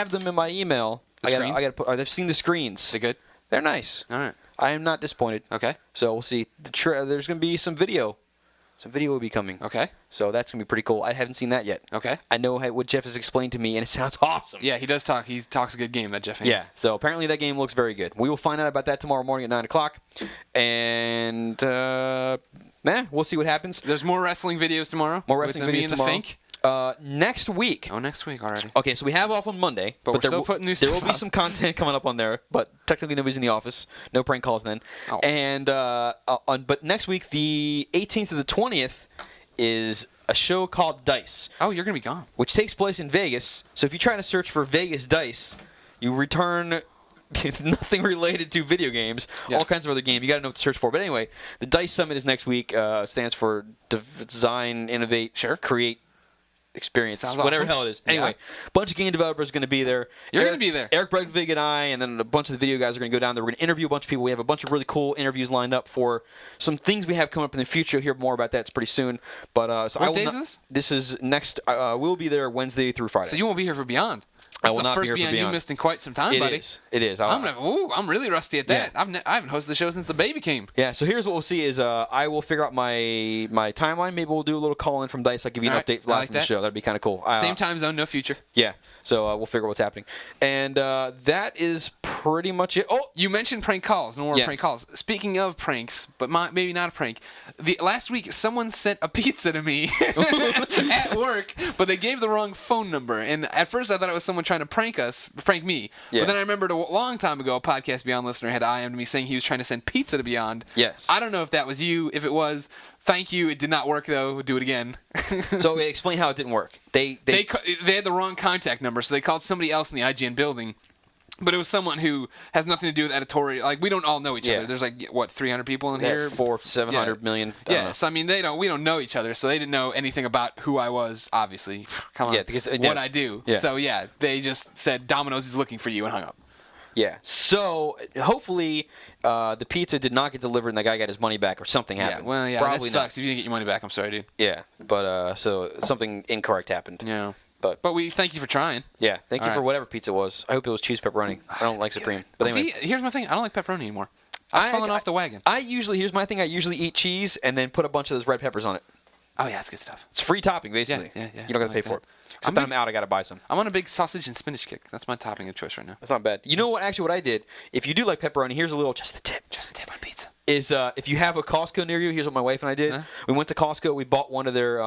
them in my email. I've seen the screens. They good? They're nice. All right. I am not disappointed. Okay. So we'll see. There's going to be some video. Some video will be coming. Okay. So that's going to be pretty cool. I haven't seen that yet. Okay. I know what Jeff has explained to me, and it sounds awesome. Yeah, he does talk. He talks a good game, that Jeff Haynes. Yeah. So apparently that game looks very good. We will find out about that tomorrow morning at 9 o'clock. And, we'll see what happens. There's more wrestling videos tomorrow. More wrestling with videos me and tomorrow. The Fink. Next week. Oh, next week already. Okay, so we have off on Monday, but we're still putting new stuff there will be up. some content coming up on there, but technically nobody's in the office. No prank calls then. Oh. And but next week, the 18th to the 20th, is a show called Dice. Oh, you're gonna be gone. Which takes place in Vegas. So if you try to search for Vegas Dice, you return nothing related to video games. Yeah. All kinds of other games. You got to know what to search for. But anyway, the Dice Summit is next week. Stands for Design, Innovate, Create, Experience, Sounds whatever awesome. the hell it is. Anyway, a bunch of game developers are going to be there. You're going to be there. Eric Bregvig and I, and then a bunch of the video guys are going to go down there. We're going to interview a bunch of people. We have a bunch of really cool interviews lined up for some things we have coming up in the future. You'll hear more about that pretty soon. But so what days is this? This is next. We'll be there Wednesday through Friday. So you won't be here for Beyond. That's I will the not first be here for Beyond you Beyond. missed in quite some time, buddy. It is. I'm really rusty at that. Yeah. I haven't hosted the show since the baby came. Yeah, so here's what we'll see is I will figure out my timeline. Maybe we'll do a little call-in from Dice. I'll give you an All right. update I live like from the that. show. That'd be kind of cool. Same time zone, no future. Yeah, so we'll figure out what's happening. And that is pretty much it. Oh! You mentioned prank calls. No more Yes. prank calls. Speaking of pranks, but maybe not a prank. Last week, someone sent a pizza to me at work, but they gave the wrong phone number. And at first, I thought it was someone trying to prank me. Yeah. But then I remembered a long time ago, a Podcast Beyond listener had IM'd me saying he was trying to send pizza to Beyond. Yes. I don't know if that was you. If it was, thank you. It did not work, though. Do it again. So explain how it didn't work. They had the wrong contact number, so they called somebody else in the IGN building. But it was someone who has nothing to do with editorial. Like, we don't all know each Yeah. other. There's like, what, 300 people in Yeah, here? 700 million. I don't know. So I mean, we don't know each other, so they didn't know anything about who I was. Obviously, come on, Yeah, because- what I do. Yeah. So yeah, they just said Domino's is looking for you and hung up. Yeah. So hopefully the pizza did not get delivered and the guy got his money back or something happened. Yeah, well, yeah, Probably that sucks. If you didn't get your money back, I'm sorry, dude. Yeah, but so something incorrect happened. Yeah. But we thank you for trying. yeah, thank you All for right. whatever pizza it was. I hope it was cheese pepperoni. I don't like supreme. But anyway, See, here's my thing. I don't like pepperoni anymore. I've fallen off the wagon. Here's my thing. I usually eat cheese and then put a bunch of those red peppers on it. Oh yeah, that's good stuff. It's free topping basically. Yeah. You don't got to I pay like for that. it. Except that I'm out. I got to buy some. I'm on a big sausage and spinach kick. That's my topping of choice right now. That's not bad. You know what? Actually, what I did. If you do like pepperoni, here's a little just a tip. Just a tip on pizza. Is if you have a Costco near you, here's what my wife and I did. Huh? We went to Costco. We bought one of their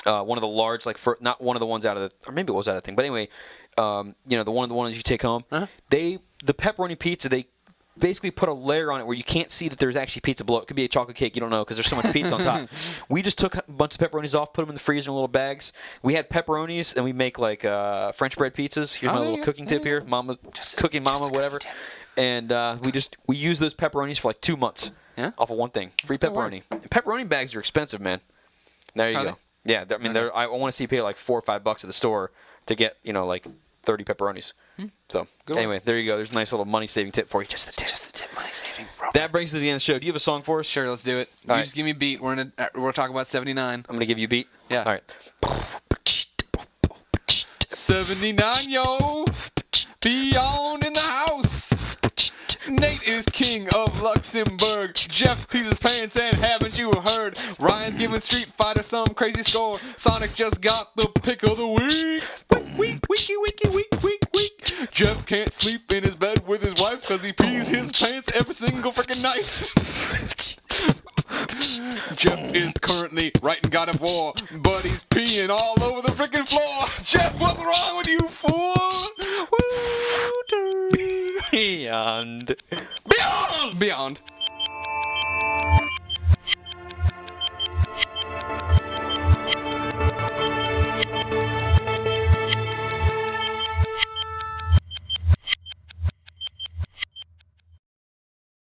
one of the large, not one of the ones out of the, or maybe it was out of the thing. But anyway, the ones you take home. Uh-huh. The pepperoni pizza, they basically put a layer on it where you can't see that there's actually pizza below. It could be a chocolate cake, you don't know, because there's so much pizza on top. We just took a bunch of pepperonis off, put them in the freezer in little bags. We had pepperonis, and we make like French bread pizzas. Here's my Oh, little yeah, cooking tip here, Mama, cooking just Mama, a whatever. cooking And we use those pepperonis for like 2 months. Yeah? Off of one thing, free good work. pepperoni. And pepperoni bags are expensive, man. There you Are go. they? Yeah, I mean, I want to see you pay like $4 or $5 at the store to get like 30 pepperonis. So Good anyway, work. there you go. There's a nice little money saving tip for you. Just a tip. Just a tip, money saving. Bro. That brings us to the end of the show. Do you have a song for us? Sure, let's do it. All You right. just give me a beat. We're talking about 79. I'm gonna give you a beat. Yeah. All right. 79, yo. Beyond in the house. Nate is king of Luxembourg. Jeff pees his pants and haven't you heard? Ryan's giving Street Fighter some crazy score. Sonic just got the pick of the week. Week, wiki, wiki, week, week, week. Jeff can't sleep in his bed with his wife because he pees his pants every single freaking night. Jeff is currently writing God of War, but he's peeing all